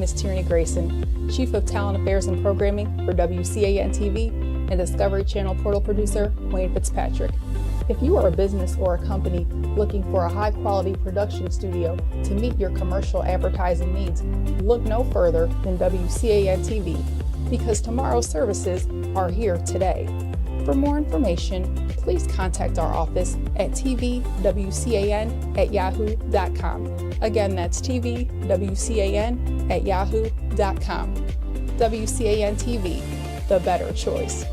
is Tierney Grayson, Chief of Talent Affairs and Programming for WCAN TV and Discovery Channel portal producer Wayne Fitzpatrick. If you are a business or a company looking for a high-quality production studio to meet your commercial advertising needs, look no further than WCAN TV, because tomorrow's services are here today. For more information, please contact our office at tvwcan@yahoo.com. Again, that's tvwcan@yahoo.com. WCAN TV, the better choice.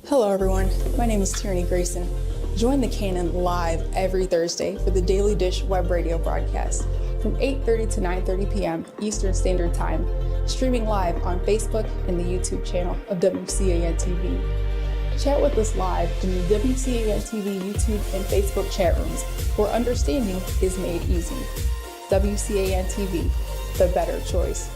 Hello everyone, my name is Tierney Grayson. Join the Canon live every Thursday for the Daily Dish web radio broadcast from 8:30 to 9:30 p.m. Eastern Standard Time, streaming live on Facebook and the YouTube channel of WCAN TV. Chat with us live in the WCAN TV YouTube and Facebook chat rooms, where understanding is made easy. WCAN TV, the better choice.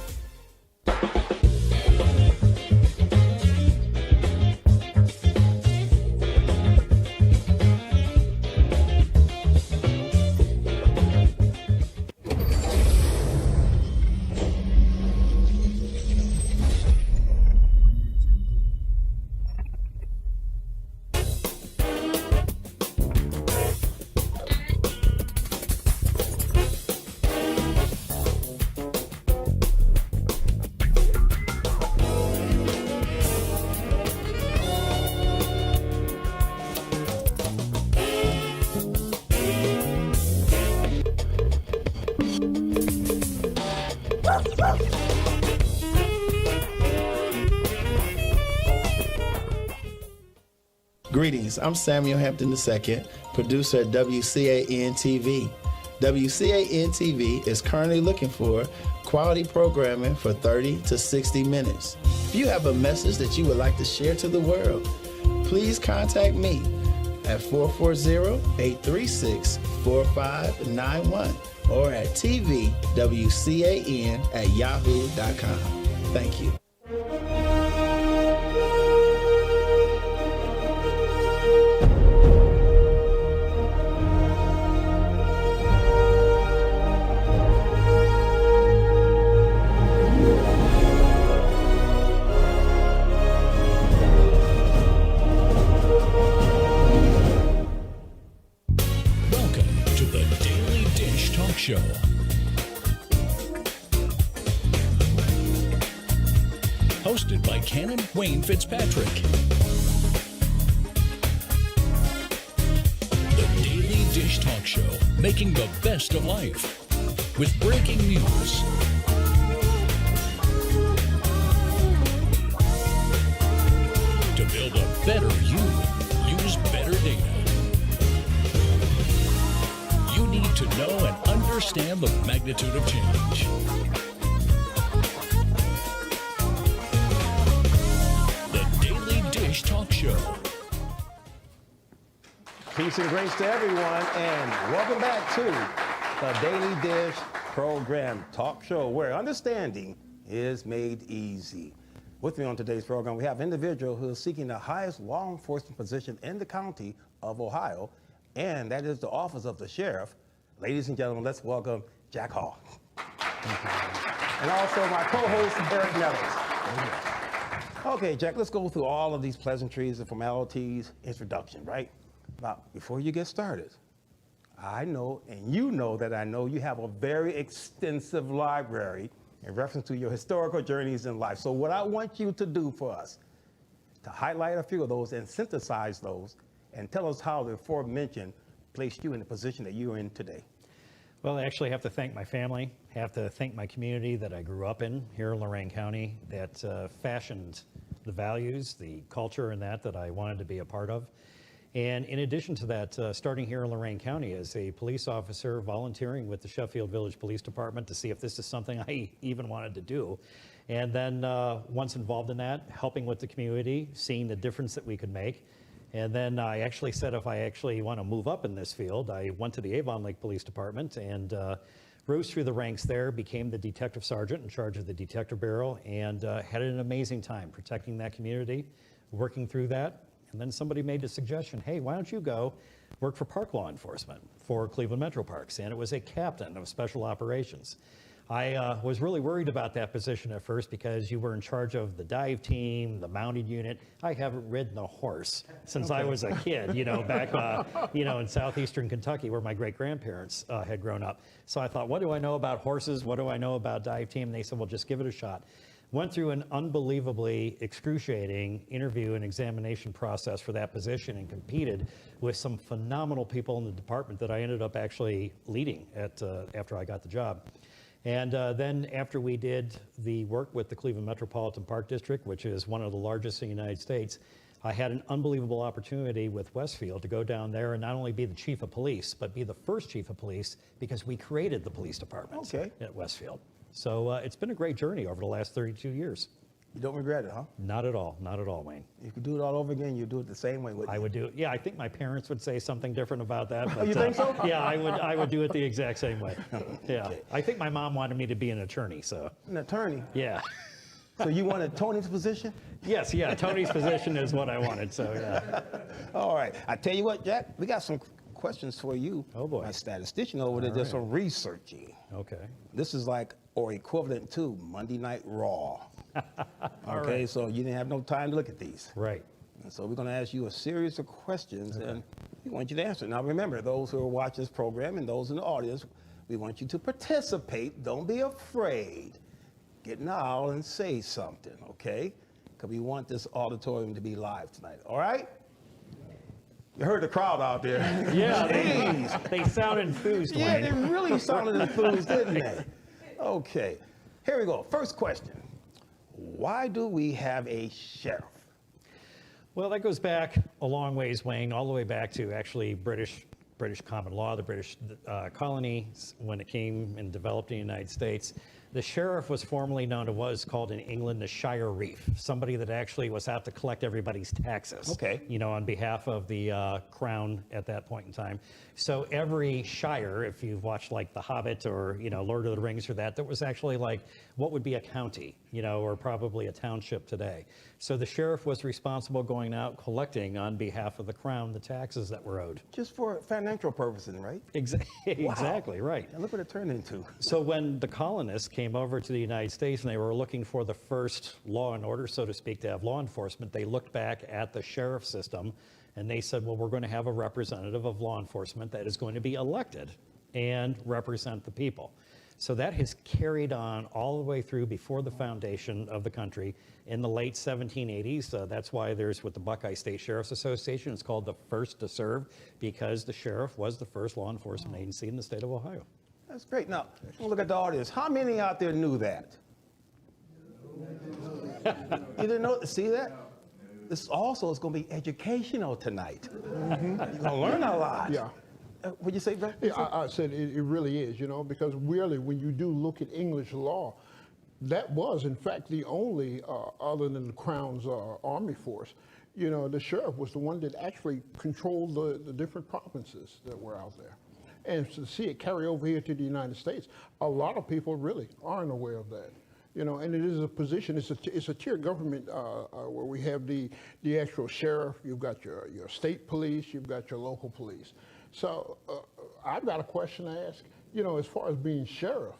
Greetings, I'm Samuel Hampton II, producer at WCAN TV. WCAN TV is currently looking for quality programming for 30 to 60 minutes. If you have a message that you would like to share to the world, please contact me. at 440-836-4591 or at tvwcan@yahoo.com. Thank you. Show. Hosted by Canon Wayne Fitzpatrick. The Daily Dish Talk Show, making the best of life. With breaking news, to build a better you, use better data. You need to know and understand the magnitude of change. The Daily Dish Talk Show. Peace and grace to everyone, and welcome back to the Daily Dish Program Talk Show, where understanding is made easy. With me on today's program, we have an individual who is seeking the highest law enforcement position in the county of Ohio, and that is the office of the sheriff. Ladies and gentlemen, let's welcome Jack Hall. And also my co-host, Eric Nettles. Okay, Jack, let's go through all of these pleasantries and formalities, introduction, right? But before you get started, I know, and you know that I know you have a very extensive library in reference to your historical journeys in life. So what I want you to do for us, to highlight a few of those and synthesize those, and tell us how the aforementioned placed you in the position that you're in today. Well, I actually have to thank my family, have to thank my community that I grew up in here in Lorain County that fashioned the values, the culture and that I wanted to be a part of. And in addition to that, starting here in Lorain County as a police officer, volunteering with the Sheffield Village Police Department to see if this is something I even wanted to do. And then once involved in that, helping with the community, seeing the difference that we could make. And then I actually said if I actually want to move up in this field, I went to the Avon Lake Police Department and rose through the ranks there, became the detective sergeant in charge of the detective bureau, and had an amazing time protecting that community, working through that. And then somebody made the suggestion, hey, why don't you go work for park law enforcement for Cleveland Metro Parks? And it was a captain of special operations. I was really worried about that position at first because you were in charge of the dive team, the mounted unit. I haven't ridden a horse since I was a kid, back, in southeastern Kentucky where my great-grandparents had grown up. So I thought, what do I know about horses? What do I know about dive team? And they said, well, just give it a shot. Went through an unbelievably excruciating interview and examination process for that position and competed with some phenomenal people in the department that I ended up actually leading after I got the job. And then after we did the work with the Cleveland Metropolitan Park District, which is one of the largest in the United States, I had an unbelievable opportunity with Westfield to go down there and not only be the chief of police, but be the first chief of police because we created the police department at Westfield. So it's been a great journey over the last 32 years. You don't regret it, huh? Not at all, Wayne. If you could do it all over again, you'd do it the same way, wouldn't you? I would do it. Yeah, I think my parents would say something different about that. But, you think so? Yeah, I would do it the exact same way. Yeah, okay. I think my mom wanted me to be an attorney, so. An attorney? Yeah. So you wanted Tony's position? Yes, yeah, Tony's position is what I wanted, so yeah. All right, I tell you what, Jack, we got some questions for you. Oh boy. My statistician over there did some researching. Okay. This is like, or equivalent to Monday Night Raw. Okay, right. So you didn't have no time to look at these. Right. And so we're going to ask you a series of questions, and we want you to answer. Now remember, those who are watching this program and those in the audience, we want you to participate. Don't be afraid. Get in the aisle and say something, okay? Because we want this auditorium to be live tonight, all right? You heard the crowd out there. Yeah, they sound enthused. Yeah, Wayne. they really sounded enthused, didn't they? Okay, here we go. First question. Why do we have a sheriff? Well, that goes back a long ways, Wayne, all the way back to actually British common law, the British colonies, when it came and developed in the United States. The sheriff was formerly known to what is called in England the Shire Reef, somebody that actually was out to collect everybody's taxes. Okay. You know, on behalf of the crown at that point in time. So every shire, if you've watched like The Hobbit or, you know, Lord of the Rings or that was actually like what would be a county, you know, or probably a township today. So the sheriff was responsible going out collecting on behalf of the crown the taxes that were owed. Just for financial purposes, right? Exactly, right. And look what it turned into. So when the colonists came over to the United States and they were looking for the first law and order, so to speak, to have law enforcement, they looked back at the sheriff system and they said, well, we're going to have a representative of law enforcement that is going to be elected and represent the people. So that has carried on all the way through before the foundation of the country in the late 1780s. That's why there's with the Buckeye State Sheriff's Association, it's called the first to serve, because the sheriff was the first law enforcement agency in the state of Ohio. That's great. Now, look at the audience. How many out there knew that? You didn't know? See that? This also is going to be educational tonight. You're going to learn a lot. Yeah. What'd you say, Brett? Yeah, I said it really is, you know, because really when you do look at English law, that was in fact the only, other than the Crown's army force, you know, the sheriff was the one that actually controlled the different provinces that were out there. And to see it carry over here to the United States, a lot of people really aren't aware of that. You know, and it is a position, it's a tier government where we have the actual sheriff, you've got your state police, you've got your local police. So I've got a question to ask, you know, as far as being sheriff,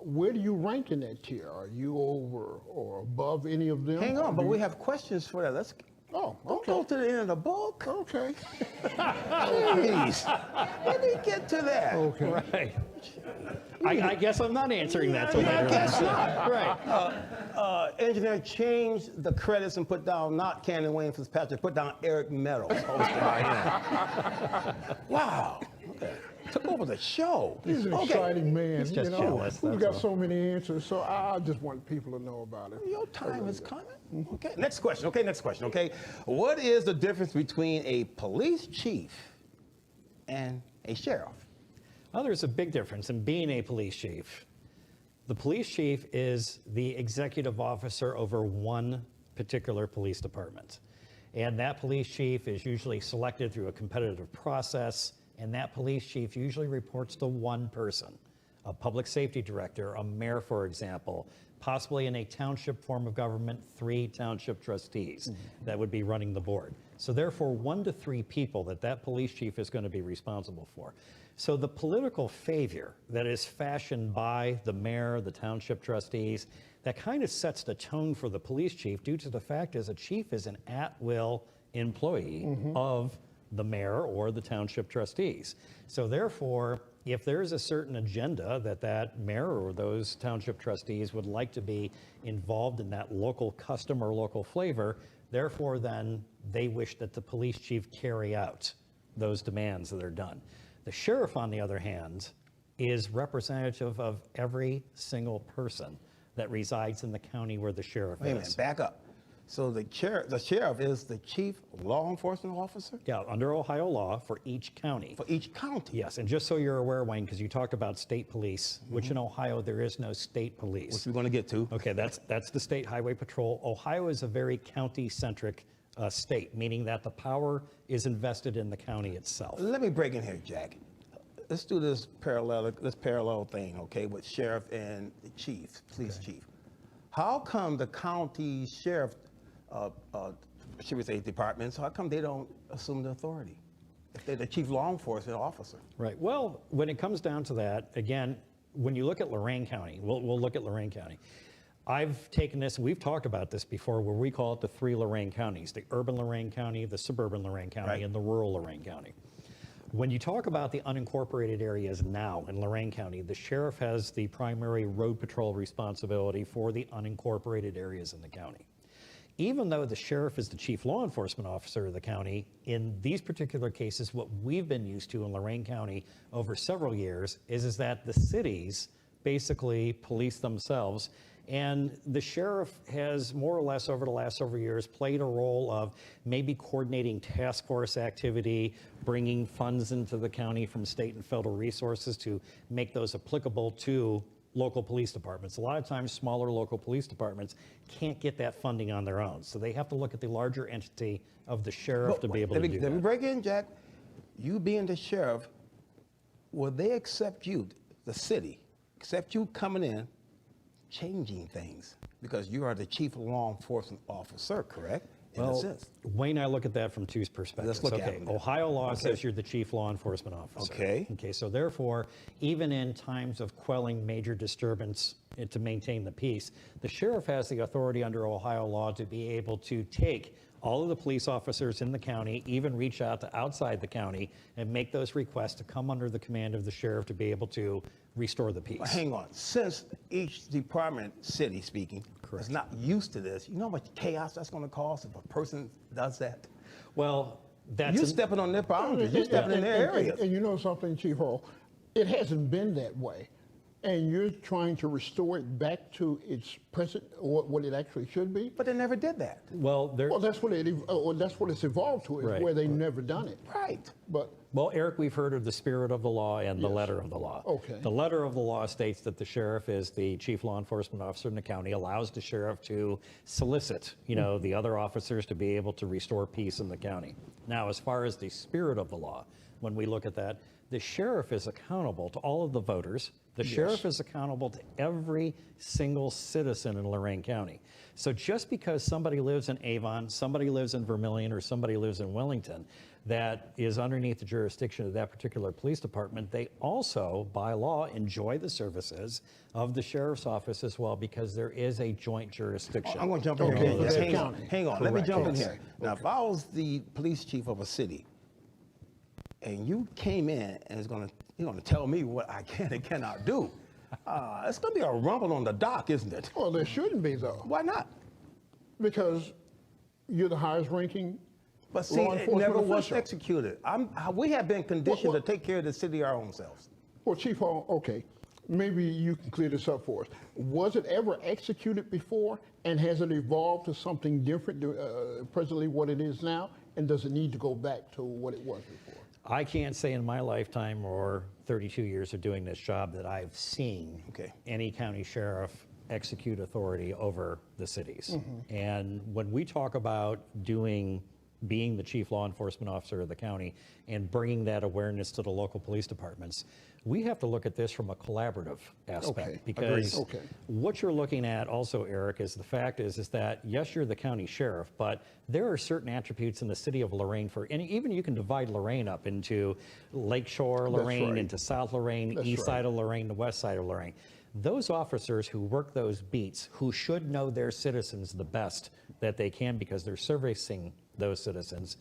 where do you rank in that tier? Are you over or above any of them? Hang on, but we have questions for that. Let's Oh, don't okay. go to the end of the book. Okay. Jeez. Let me get to that. Okay. Right. I guess I'm not answering that till Yeah, I later. guess not. Right. Engineer, change the credits and put down not Cannon Wayne Fitzpatrick, put down Eric Meadows, hosted by him. Wow. Okay. Took over the show. He's an Okay. exciting man, He's just you know, jealous, who's that's got all. so many answers. So I just want people to know about it. Your time is coming. Okay, next question. Okay, what is the difference between a police chief and a sheriff? Well, there's a big difference in being a police chief. The police chief is the executive officer over one particular police department. And that police chief is usually selected through a competitive process, and that police chief usually reports to one person, a public safety director, a mayor, for example, possibly in a township form of government, 3 township trustees that would be running the board. So therefore, 1 to 3 people that police chief is going to be responsible for. So the political favor that is fashioned by the mayor, the township trustees, that kind of sets the tone for the police chief due to the fact is a chief is an at-will employee of the mayor or the township trustees. So therefore, if there's a certain agenda that mayor or those township trustees would like to be involved in that local custom or local flavor, therefore then they wish that the police chief carry out those demands that are done. The sheriff, on the other hand, is representative of every single person that resides in the county where the sheriff Wait a is. minute, back up. So the sheriff is the chief law enforcement officer Yeah, under Ohio law for each county. for each county. Yes, and just so you're aware, Wayne, because you talked about state police, which in Ohio there is no state police. Which we're going to get to. Okay, that's the State Highway Patrol. Ohio is a very county-centric state, meaning that the power is invested in the county itself. Let me break in here, Jack. Let's do this parallel thing, okay, with sheriff and the chief, police chief. How come the county sheriff, should we say departments, how come they don't assume the authority if they're the chief law enforcement officer? Right. Well, when it comes down to that, again, when you look at Lorain County, we'll look at Lorain County. I've taken this, and we've talked about this before, where we call it the 3 Lorain counties, the urban Lorain County, the suburban Lorain County, Right. and the rural Lorain County. When you talk about the unincorporated areas now in Lorain County, the sheriff has the primary road patrol responsibility for the unincorporated areas in the county. Even though the sheriff is the chief law enforcement officer of the county, in these particular cases, what we've been used to in Lorain County over several years is that the cities basically police themselves. And the sheriff has more or less over the last several years played a role of maybe coordinating task force activity, bringing funds into the county from state and federal resources to make those applicable to local police departments. A lot of times, smaller local police departments can't get that funding on their own. So they have to look at the larger entity of the sheriff to be able to do Let me that. break in, Jack. You being the sheriff, will they accept you, the city, accept you coming in, changing things? Because you are the chief law enforcement officer, correct? In a Well, sense. Wayne, I look at that from two perspectives. Let's look at okay, them then. Ohio law says you're the chief law enforcement officer. Okay. Okay, so therefore, even in times of quelling major disturbance to maintain the peace, the sheriff has the authority under Ohio law to be able to take all of the police officers in the county, even reach out to outside the county and make those requests to come under the command of the sheriff to be able to restore the peace. Well, hang on. Since each department, city speaking, is not used to this, you know how much chaos that's going to cause if a person does that? Well, that's You're stepping on their boundaries. You're stepping in their areas. And you know something, Chief Hall? It hasn't been that way. And you're trying to restore it back to its present, or what it actually should be. But they never did that. well, there. Well, that's what it's evolved to, is Right. where they never done it. Right. But Well, Eric, we've heard of the spirit of the law and the letter of the law. Okay. The letter of the law states that the sheriff is the chief law enforcement officer in the county, allows the sheriff to solicit, the other officers to be able to restore peace in the county. Now, as far as the spirit of the law, when we look at that, the sheriff is accountable to all of the voters. The sheriff is accountable to every single citizen in Lorain County. So just because somebody lives in Avon, somebody lives in Vermilion, or somebody lives in Wellington, that is underneath the jurisdiction of that particular police department, they also, by law, enjoy the services of the sheriff's office as well, because there is a joint jurisdiction. I'm going to jump in Okay, here. for that Hang on. county. Hang on. Let me Correct. jump in Okay. here. Now, if I was the police chief of a city, and you came in and you're going to tell me what I can and cannot do, it's going to be a rumble on the dock, isn't it? well, there shouldn't be though, Why not? because you're the highest ranking But see, law it enforcement never was official. executed. We have been conditioned What- to take care of the city our own selves. Well, Chief Hall, okay, maybe you can clear this up for us. Was it ever executed before, and has it evolved to something different, presently what it is now, and does it need to go back to what it was before? I can't say in my lifetime or 32 years of doing this job that I've seen any county sheriff execute authority over the cities. And when we talk about being the chief law enforcement officer of the county and bringing that awareness to the local police departments, we have to look at this from a collaborative aspect. Okay, Because agreed. Okay. what you're looking at also, Eric, is the fact is that, yes, you're the county sheriff, but there are certain attributes in the city of Lorain and even you can divide Lorain up into Lakeshore Lorain, right. into South Lorain, That's east right. side of Lorain, the west side of Lorain. Those officers who work those beats, who should know their citizens the best that they can because they're servicing those citizens,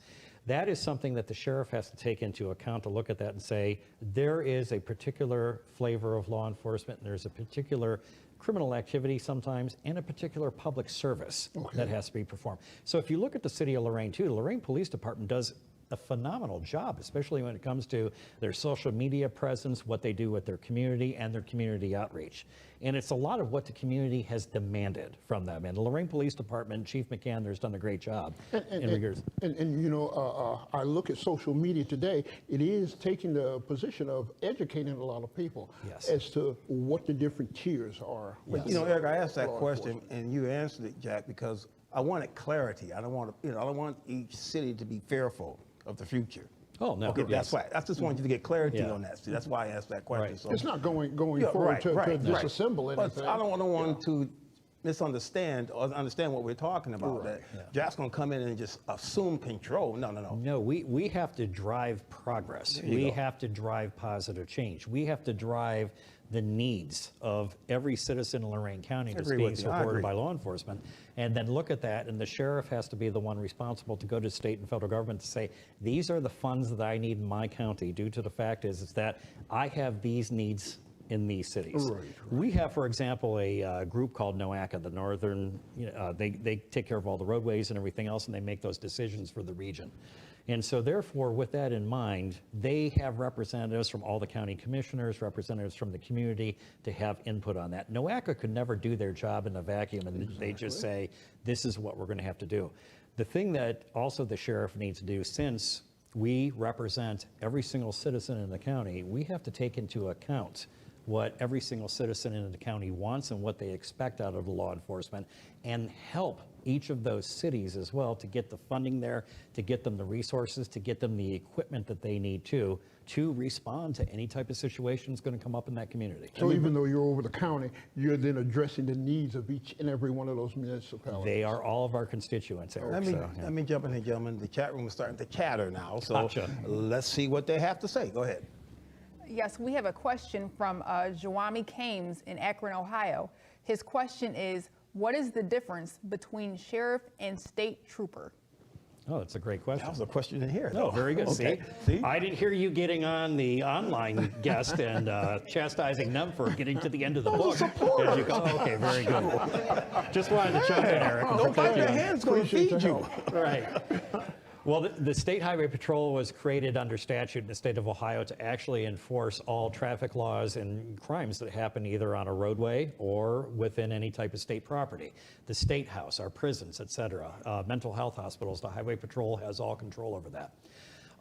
that is something that the sheriff has to take into account, to look at that and say, there is a particular flavor of law enforcement, and there's a particular criminal activity sometimes, and a particular public service that has to be performed. So if you look at the city of Lorain too, the Lorain Police Department does a phenomenal job, especially when it comes to their social media presence, what they do with their community and their community outreach. And it's a lot of what the community has demanded from them. And the Lorain Police Department, Chief McCann has done a great job in regards. And you know, I look at social media today, it is taking the position of educating a lot of people Yes. as to what the different tiers are. You know, Eric, I asked that law question enforcement. and you answered it, Jack, because I wanted clarity. I don't want I don't want each city to be fearful of the future. Oh, no. Okay, yes. that's right. I just wanted you to get clarity Yeah. on that. See, that's why I asked that question. Right. So, It's not going yeah, forward to right. disassemble But anything. I don't want no one to misunderstand or understand what we're talking about. That Jack's going to come in and just assume control. No. No, we have to drive progress. We have to drive positive change. We have to drive the needs of every citizen in Lorain County that's agree being with you. I supported agree. by law enforcement, and then look at that, and the sheriff has to be the one responsible to go to state and federal government to say, these are the funds that I need in my county, due to the fact is that I have these needs in these cities. We have, for example, a group called NOACA, the Northern, they take care of all the roadways and everything else, and they make those decisions for the region. And so therefore, with that in mind, they have representatives from all the county commissioners, representatives from the community to have input on that. NOACA could never do their job in a vacuum, and they just say, this is what we're going to have to do. The thing that also the sheriff needs to do, since we represent every single citizen in the county, we have to take into account what every single citizen in the county wants and what they expect out of the law enforcement, and help each of those cities as well to get the funding there, to get them the resources, to get them the equipment that they need to respond to any type of situation that's going to come up in that community. So even though you're over the county, you're then addressing the needs of each and every one of those municipalities. They are all of our constituents, Eric. Let me jump in here, gentlemen. The chat room is starting to chatter now, so Gotcha. let's see what they have to say. Go ahead. Yes, we have a question from Jawami Kames in Akron, Ohio. His question is, what is the difference between sheriff and state trooper? Oh, that's a great question. That was a question in here. No, very good. Okay. See? I didn't hear you getting on the online guest and chastising them for getting to the end of the book. As you go. Okay, very good. Just wanted to jump in, Eric. Don't bite your hands going to Appreciate feed the you. help. Right. Well, the State Highway Patrol was created under statute in the state of Ohio to actually enforce all traffic laws and crimes that happen either on a roadway or within any type of state property. The State House, our prisons, et cetera, mental health hospitals, the Highway Patrol has all control over that.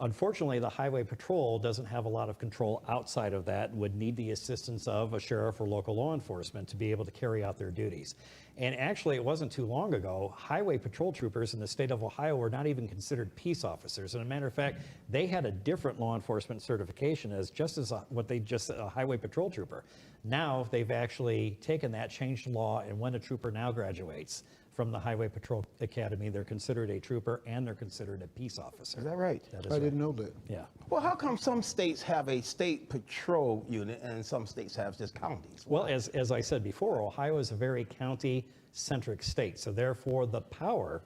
Unfortunately, the Highway Patrol doesn't have a lot of control outside of that, would need the assistance of a sheriff or local law enforcement to be able to carry out their duties. And actually, it wasn't too long ago, Highway Patrol troopers in the state of Ohio were not even considered peace officers. And as a matter of fact, they had a different law enforcement certification as a Highway Patrol trooper. Now, they've actually taken that, changed the law, and when a trooper now graduates from the Highway Patrol Academy, they're considered a trooper and they're considered a peace officer. Is that right? That is I right. didn't know that. Yeah. Well, how come some states have a state patrol unit and some states have just counties? Well, as I said before, Ohio is a very county-centric state, so therefore the power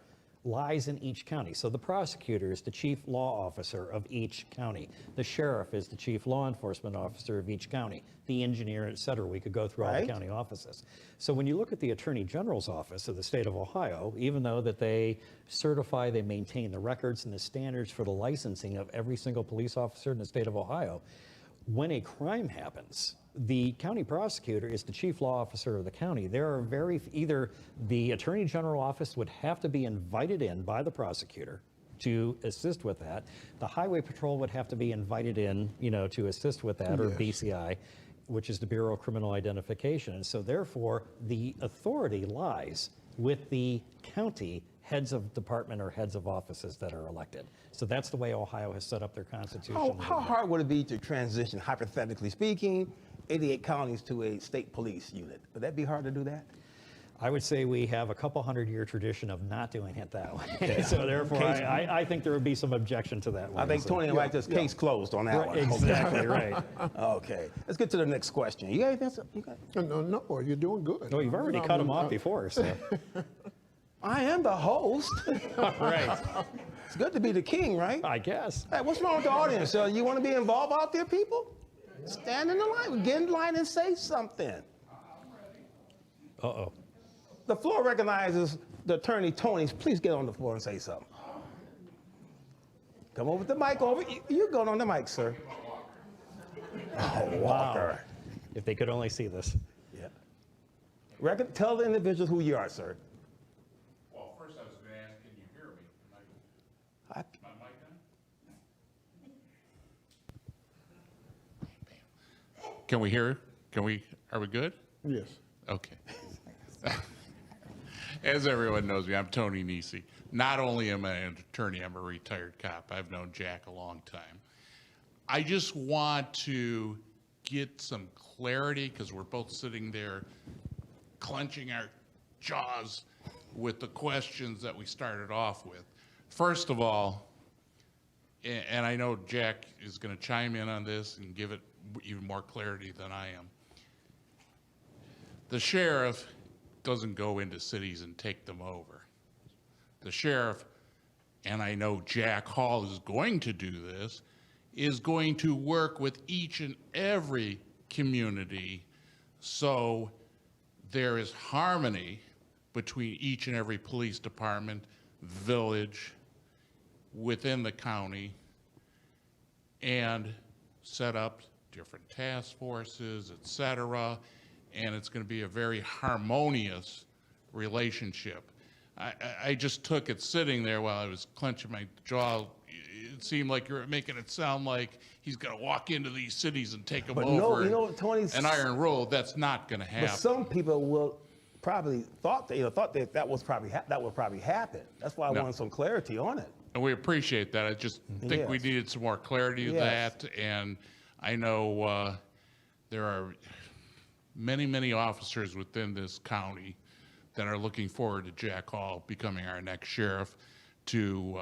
lies in each county. So the prosecutor is the chief law officer of each county. The sheriff is the chief law enforcement officer of each county. The engineer, et cetera. We could go through all the Right. county offices. So when you look at the Attorney General's office of the state of Ohio, even though that they certify, they maintain the records and the standards for the licensing of every single police officer in the state of Ohio, when a crime happens, the county prosecutor is the chief law officer of the county. There are either the Attorney General office would have to be invited in by the prosecutor to assist with that. The Highway Patrol would have to be invited in, to assist with that, or Yes. BCI, which is the Bureau of Criminal Identification. And so therefore, the authority lies with the county heads of department or heads of offices that are elected. So that's the way Ohio has set up their constitution. How hard would it be to transition, hypothetically speaking, 88 counties to a state police unit? Would that be hard to do that? I would say we have a couple 100-year tradition of not doing it that way. So therefore, I think there would be some objection to that one. I think So- Tony liked this case closed on that Right, one. exactly right. Okay, let's get to the next question. You got anything? No, you're doing good. Well, you've already No, cut I him mean, off before, so. I am the host. Right, It's good to be the king, right? I guess. Hey, what's wrong with the audience? You want to be involved out there, people? Stand in the line, get in line and say something. Uh-oh. The floor recognizes the attorney, Tony. Please get on the floor and say something. Come over with the mic over. You go on the mic, sir. Oh, Walker. If they could only see this. Yeah. Tell the individuals who you are, sir. Well, first I was going to ask, can you hear me? I- My mic on? Can we hear? Are we good? Yes. Okay. As everyone knows me, I'm Tony Nisi. Not only am I an attorney, I'm a retired cop. I've known Jack a long time. I just want to get some clarity, because we're both sitting there clenching our jaws with the questions that we started off with. First of all, and I know Jack is going to chime in on this and give it even more clarity than I am. The sheriff doesn't go into cities and take them over. The sheriff, and I know Jack Hall is going to do this, is going to work with each and every community so there is harmony between each and every police department, village, within the county, and set up different task forces, et cetera, and it's going to be a very harmonious relationship. I just took it sitting there while I was clenching my jaw it seemed like you're making it sound like he's going to walk into these cities and take them But over. no, you know, Tony, an iron road. That's not going to happen. But some people will probably thought that would probably happen. That's why I No. wanted some clarity on it. And we appreciate that. I just think we Yes. needed some more clarity to Yes. that. And I know there are many, many officers within this county that are looking forward to Jack Hall becoming our next sheriff to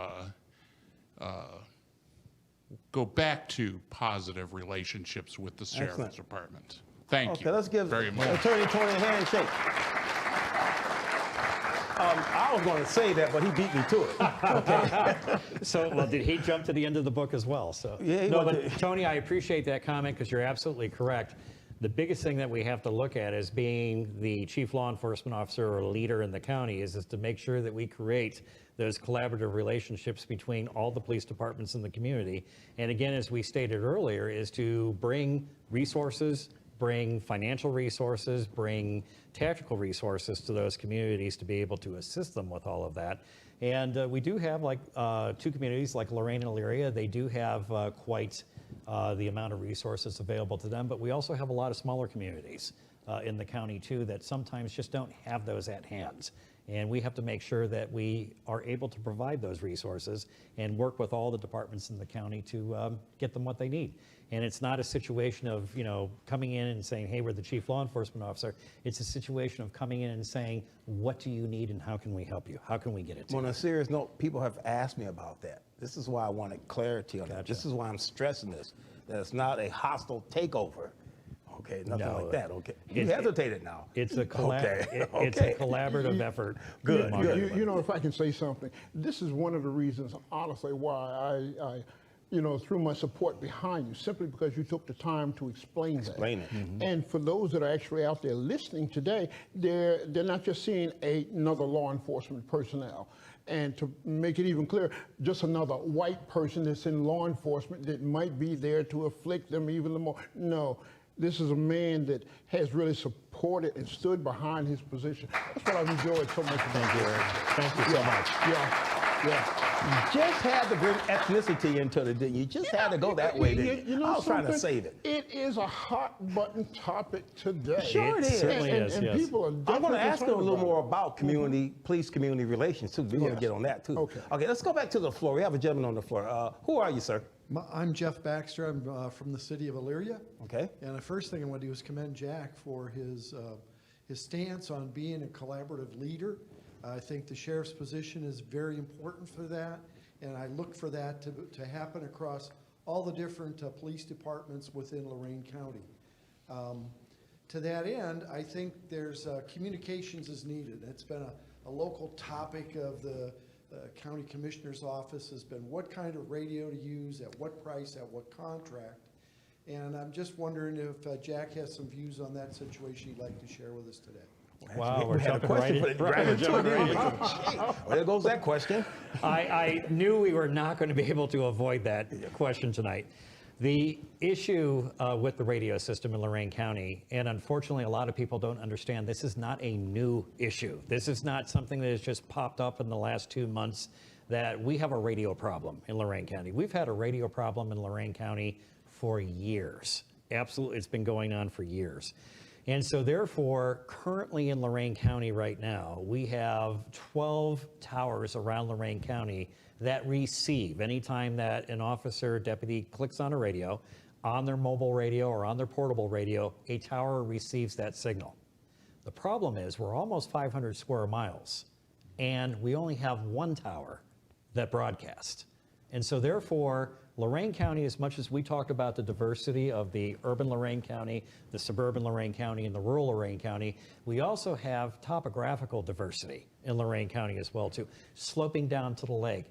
go back to positive relationships with the sheriff's Excellent. department. Thank Okay, you let's give very much. Attorney Tony a handshake. I was going to say that, but he beat me to it. So, well, did he jump to the end of the book as well? So, Yeah, he no, went but to- Tony, I appreciate that comment because you're absolutely correct. The biggest thing that we have to look at as being the chief law enforcement officer or leader in the county is to make sure that we create those collaborative relationships between all the police departments in the community. And again, as we stated earlier, is to bring resources, bring financial resources, bring tactical resources to those communities to be able to assist them with all of that. And we do have like two communities like Lorain and Elyria. They do have quite the amount of resources available to them, but we also have a lot of smaller communities in the county too that sometimes just don't have those at hand. And we have to make sure that we are able to provide those resources and work with all the departments in the county to get them what they need. And it's not a situation of, you know, coming in and saying, hey, we're the chief law enforcement officer. It's a situation of coming in and saying, what do you need and how can we help you? How can we get it to On you? a serious note, people have asked me about that. This is why I wanted clarity on that. Gotcha. This is why I'm stressing this, that it's not a hostile takeover. Okay, nothing No, like that. Okay, you it- hesitated now. It's a, Okay, it's a okay. collaborative effort. Good, among good. everybody. You know, if I can say something, this is one of the reasons, honestly, why I you know, threw my support behind you, simply because you took the time to explain that. Explain it. And for those that are actually out there listening today, they're not just seeing another law enforcement personnel. And to make it even clearer, just another white person that's in law enforcement that might be there to afflict them even more. No. This is a man that has really supported and stood behind his position. That's what I've enjoyed so much about Thank you, Eric. Thank you so much. Yeah. You just had to bring ethnicity into it, didn't you? You just had to go that way, didn't you? know I was trying to something? save it. It is a hot button topic today. Sure it is. certainly and, is, and yes. people are I'm definitely going to ask you a concerned little about more it. about police community relations too. We're going to Yes. get on that too. Okay. Okay, let's go back to the floor. We have a gentleman on the floor. Who are you, sir? I'm Jeff Baxter. I'm from the city of Elyria. Okay. And the first thing I want to do is commend Jack for his stance on being a collaborative leader. I think the sheriff's position is very important for that, and I look for that to happen across all the different police departments within Lorain County. To that end, I think there's communications is needed. It's been a local topic of the county commissioner's office has been what kind of radio to use, at what price, at what contract. And I'm just wondering if Jack has some views on that situation he'd like to share with us today. Wow, We we're had a jumping question right for in. the- right into jumping it. right into it. Well, there goes that question. I knew we were not going to be able to avoid that question tonight. The issue with the radio system in Lorain County, and unfortunately a lot of people don't understand, this is not a new issue. This is not something that has just popped up in the last 2 months, that we have a radio problem in Lorain County. We've had a radio problem in Lorain County for years. Absolutely, it's been going on for years. And so therefore, currently in Lorain County right now, we have 12 towers around Lorain County that receive, anytime that an officer or deputy clicks on a radio, on their mobile radio or on their portable radio, a tower receives that signal. The problem is we're almost 500 square miles and we only have one tower that broadcasts. And so therefore, Lorain County, as much as we talked about the diversity of the urban Lorain County, the suburban Lorain County, and the rural Lorain County, we also have topographical diversity in Lorain County as well too, sloping down to the lake.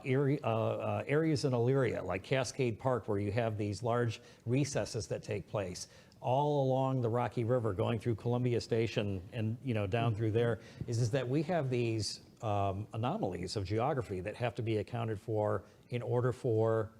Areas in Elyria, like Cascade Park, where you have these large recesses that take place, all along the Rocky River, going through Columbia Station and down through there, is that we have these anomalies of geography that have to be accounted for in order for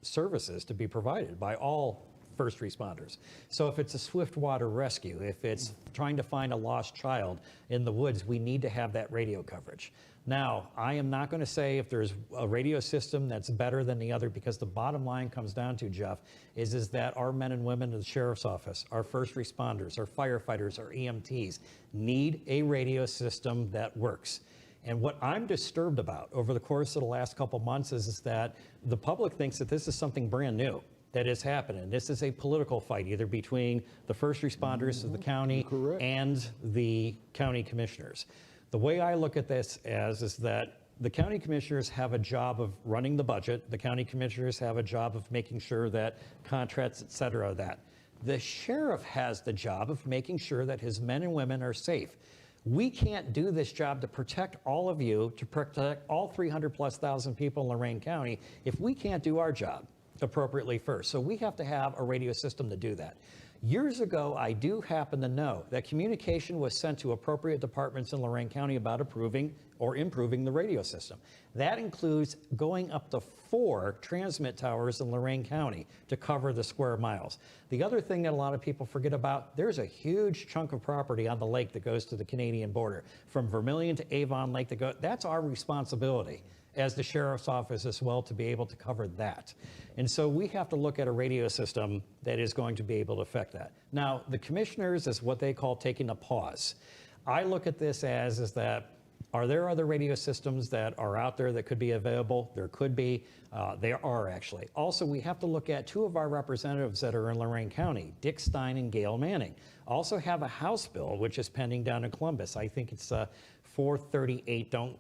services to be provided by all first responders. So if it's a swift water rescue, if it's trying to find a lost child in the woods, we need to have that radio coverage. Now, I am not going to say if there's a radio system that's better than the other, because the bottom line comes down to, Jeff, is that our men and women in the sheriff's office, our first responders, our firefighters, our EMTs need a radio system that works. And what I'm disturbed about over the course of the last couple months is that the public thinks that this is something brand new that is happening. This is a political fight, either between the first responders of the county and the county commissioners. The way I look at this is that the county commissioners have a job of running the budget. The county commissioners have a job of making sure that contracts, et cetera, that. The sheriff has the job of making sure that his men and women are safe. We can't do this job to protect all of you, to protect all 300,000+ people in Lorain County, if we can't do our job appropriately first. So we have to have a radio system to do that. Years ago, I do happen to know that communication was sent to appropriate departments in Lorain County about approving or improving the radio system. That includes going up to 4 transmit towers in Lorain County to cover the square miles. The other thing that a lot of people forget about, there's a huge chunk of property on the lake that goes to the Canadian border. From Vermilion to Avon Lake, that's our responsibility as the sheriff's office as well, to be able to cover that. And so we have to look at a radio system that is going to be able to affect that. Now, the commissioners is what they call taking a pause. I look at this as that, are there other radio systems that are out there that could be available? There could be. There are actually. Also, we have to look at 2 of our representatives that are in Lorain County, Dick Stein and Gail Manning. Also have a House bill, which is pending down in Columbus. I think it's 438. Don't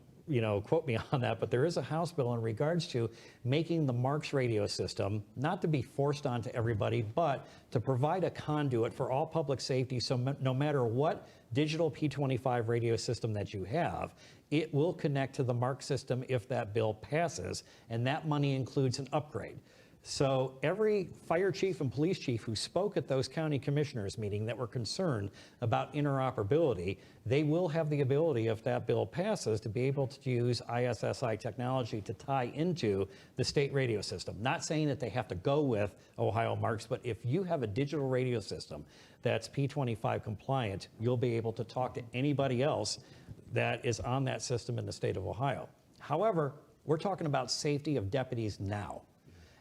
quote me on that, but there is a House bill in regards to making the Marks radio system, not to be forced onto everybody, but to provide a conduit for all public safety. So no matter what digital P25 radio system that you have, it will connect to the Marks system if that bill passes, and that money includes an upgrade. So every fire chief and police chief who spoke at those county commissioners meeting that were concerned about interoperability, they will have the ability, if that bill passes, to be able to use ISSI technology to tie into the state radio system. Not saying that they have to go with Ohio Marks, but if you have a digital radio system that's P25 compliant, you'll be able to talk to anybody else that is on that system in the state of Ohio. However, we're talking about safety of deputies now.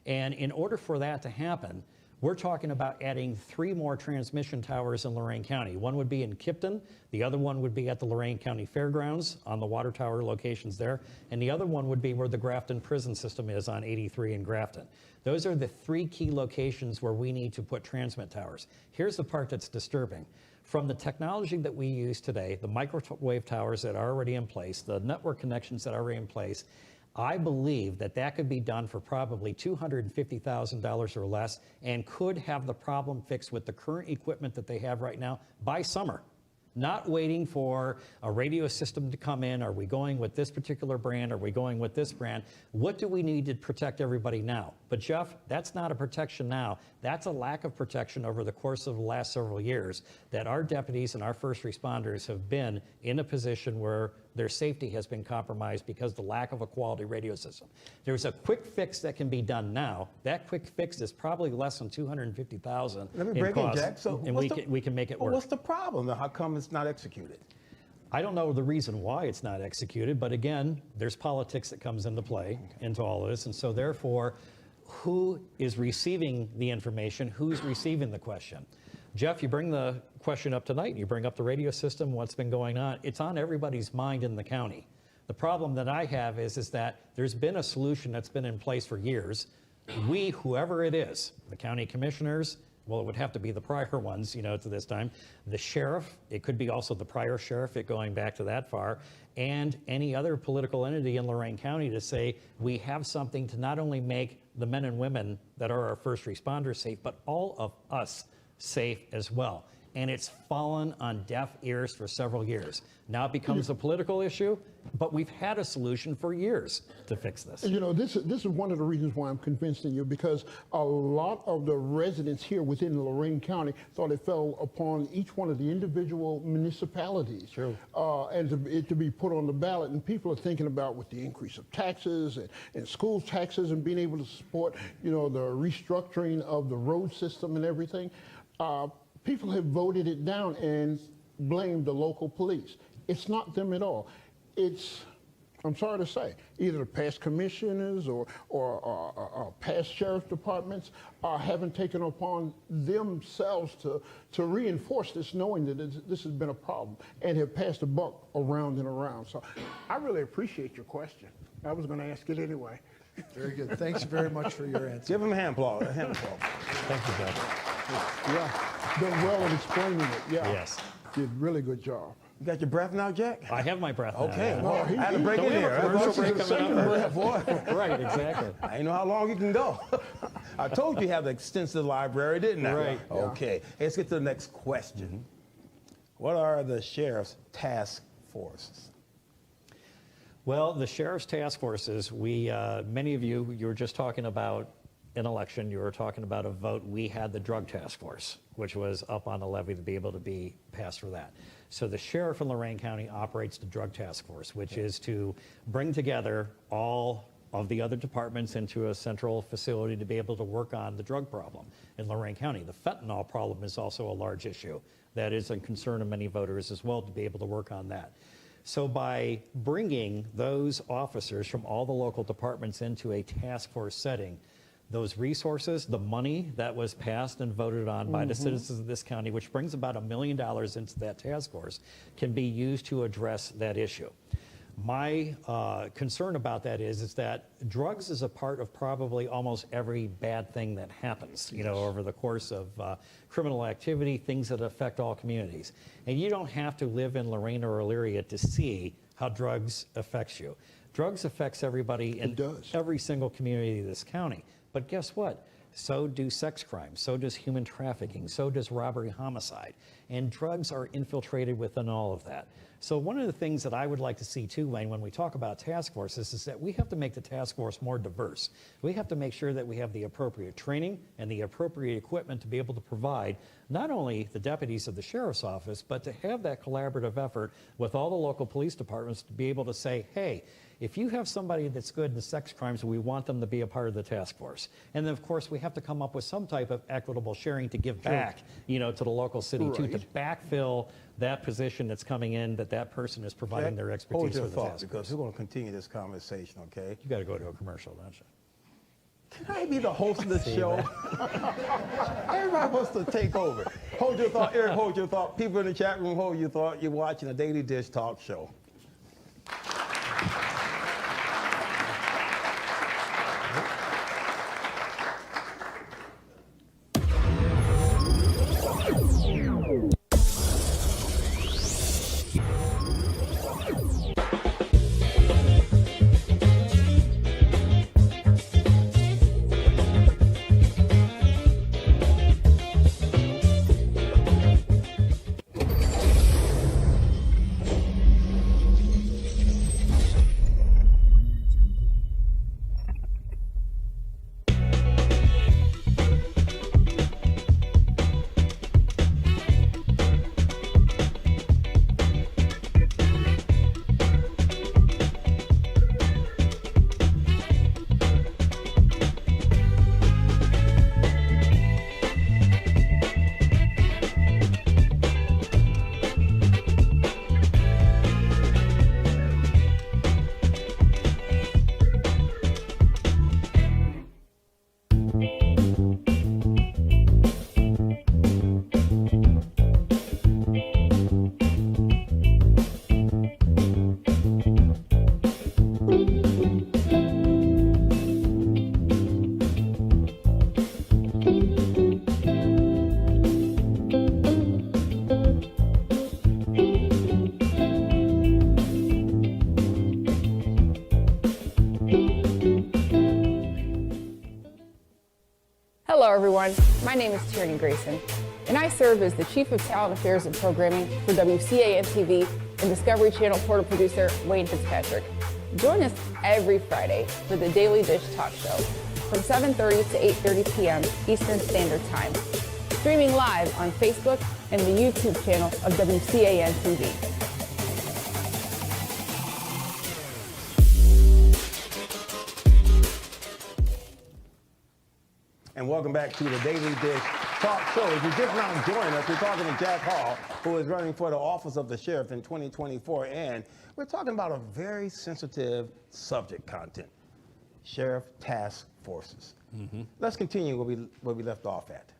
And in order for that to happen, we're talking about adding 3 more transmission towers in Lorain County. One would be in Kipton, the other one would be at the Lorain County Fairgrounds on the water tower locations there, and the other one would be where the Grafton prison system is on 83 in Grafton. Those are the 3 key locations where we need to put transmit towers. Here's the part that's disturbing. From the technology that we use today, the microwave towers that are already in place, the network connections that are already in place, I believe that that could be done for probably $250,000 or less and could have the problem fixed with the current equipment that they have right now by summer. Not waiting for a radio system to come in. Are we going with this particular brand? Are we going with this brand? What do we need to protect everybody now? But Jeff, that's not a protection now. That's a lack of protection over the course of the last several years that our deputies and our first responders have been in a position where their safety has been compromised because of the lack of a quality radio system. There's a quick fix that can be done now. That quick fix is probably less than $250,000 Let me break it, Jack. So and we can make it work. What's the problem? How come it's not executed? I don't know the reason why it's not executed, but again, there's politics that comes into play into all of this, and so therefore, who is receiving the information? Who's receiving the question? Jeff, you bring the question up tonight, and you bring up the radio system, what's been going on. It's on everybody's mind in the county. The problem that I have is that there's been a solution that's been in place for years. We, whoever it is, the county commissioners, well, it would have to be the prior ones, to this time, the sheriff, it could be also the prior sheriff, going back to that far, and any other political entity in Lorain County to say, we have something to not only make the men and women that are our first responders safe, but all of us safe as well. and it's fallen on deaf ears for several years. Now it becomes a political issue, but we've had a solution for years to fix this. You know, this is one of the reasons why I'm convincing you, because a lot of the residents here within Lorain County thought it fell upon each one of the individual municipalities. True. And it to be put on the ballot. And people are thinking about with the increase of taxes and school taxes and being able to support, you know, the restructuring of the road system and everything. People have voted it down and blamed the local police. It's not them at all. It's, I'm sorry to say, either the past commissioners or past sheriff departments haven't taken upon themselves to reinforce this, knowing that this has been a problem, and have passed the buck around and around. So I really appreciate your question. I was going to ask it anyway. Very good. Thanks very much for your answer. Give him a hand applause. A hand applause. Thank you, Doug. Yeah, done well in explaining it. Yeah. Yes. Did really good job. You got your breath now, Jack? I have my breath now, Okay. yeah. No, I had to break Don't in we have here. a commercial This is break the coming second up? breath, boy. Right, exactly. I didn't know how long you can go. I told you you have an extensive library, didn't I? Right. Yeah. Okay. Let's get to the next question. What are the sheriff's task forces? Well, the sheriff's task forces, many of you were just talking about an election, you were talking about a vote. We had the drug task force, which was up on the levy to be able to be passed for that. So the sheriff in Lorain County operates the drug task force, which is to bring together all of the other departments into a central facility to be able to work on the drug problem in Lorain County. The fentanyl problem is also a large issue. That is a concern of many voters as well, to be able to work on that. So by bringing those officers from all the local departments into a task force setting, those resources, the money that was passed and voted on by the citizens of this county, which brings about $1 million into that task force, can be used to address that issue. My concern about that is that drugs is a part of probably almost every bad thing that happens, you know, over the course of criminal activity, things that affect all communities. And you don't have to live in Lorain or Elyria to see how drugs affects you. Drugs affects everybody in every single community of this county. But guess what? So do sex crimes, so does human trafficking, so does robbery, homicide. And drugs are infiltrated within all of that. So one of the things that I would like to see too, Wayne, when we talk about task forces, is that we have to make the task force more diverse. We have to make sure that we have the appropriate training and the appropriate equipment to be able to provide not only the deputies of the sheriff's office, but to have that collaborative effort with all the local police departments to be able to say, hey, if you have somebody that's good in sex crimes, we want them to be a part of the task force. And then, of course, we have to come up with some type of equitable sharing to give back, you know, to the local city too, to backfill that position that's coming in, that person is providing their expertise Hold for your the thought, task force. because we're going to continue this conversation, okay? You got to go to a commercial, don't you? Can I be the host of this show? Everybody wants to take over. Hold your thought, Eric, hold your thought. People in the chat room, hold your thought. You're watching a Daily Dish talk show. Hello everyone, my name is Tierney Grayson, and I serve as the Chief of Talent Affairs and Programming for WCAN-TV and Discovery Channel portal producer Wayne Fitzpatrick. Join us every Friday for the Daily Dish Talk Show from 7:30 to 8:30 p.m. Eastern Standard Time, streaming live on Facebook and the YouTube channel of WCAN-TV. And welcome back to the Daily Dish Talk Show. If you're just now joining us, we're talking to Jack Hall, who is running for the office of the sheriff in 2024. And we're talking about a very sensitive subject content, sheriff task forces. Let's continue where we left off at.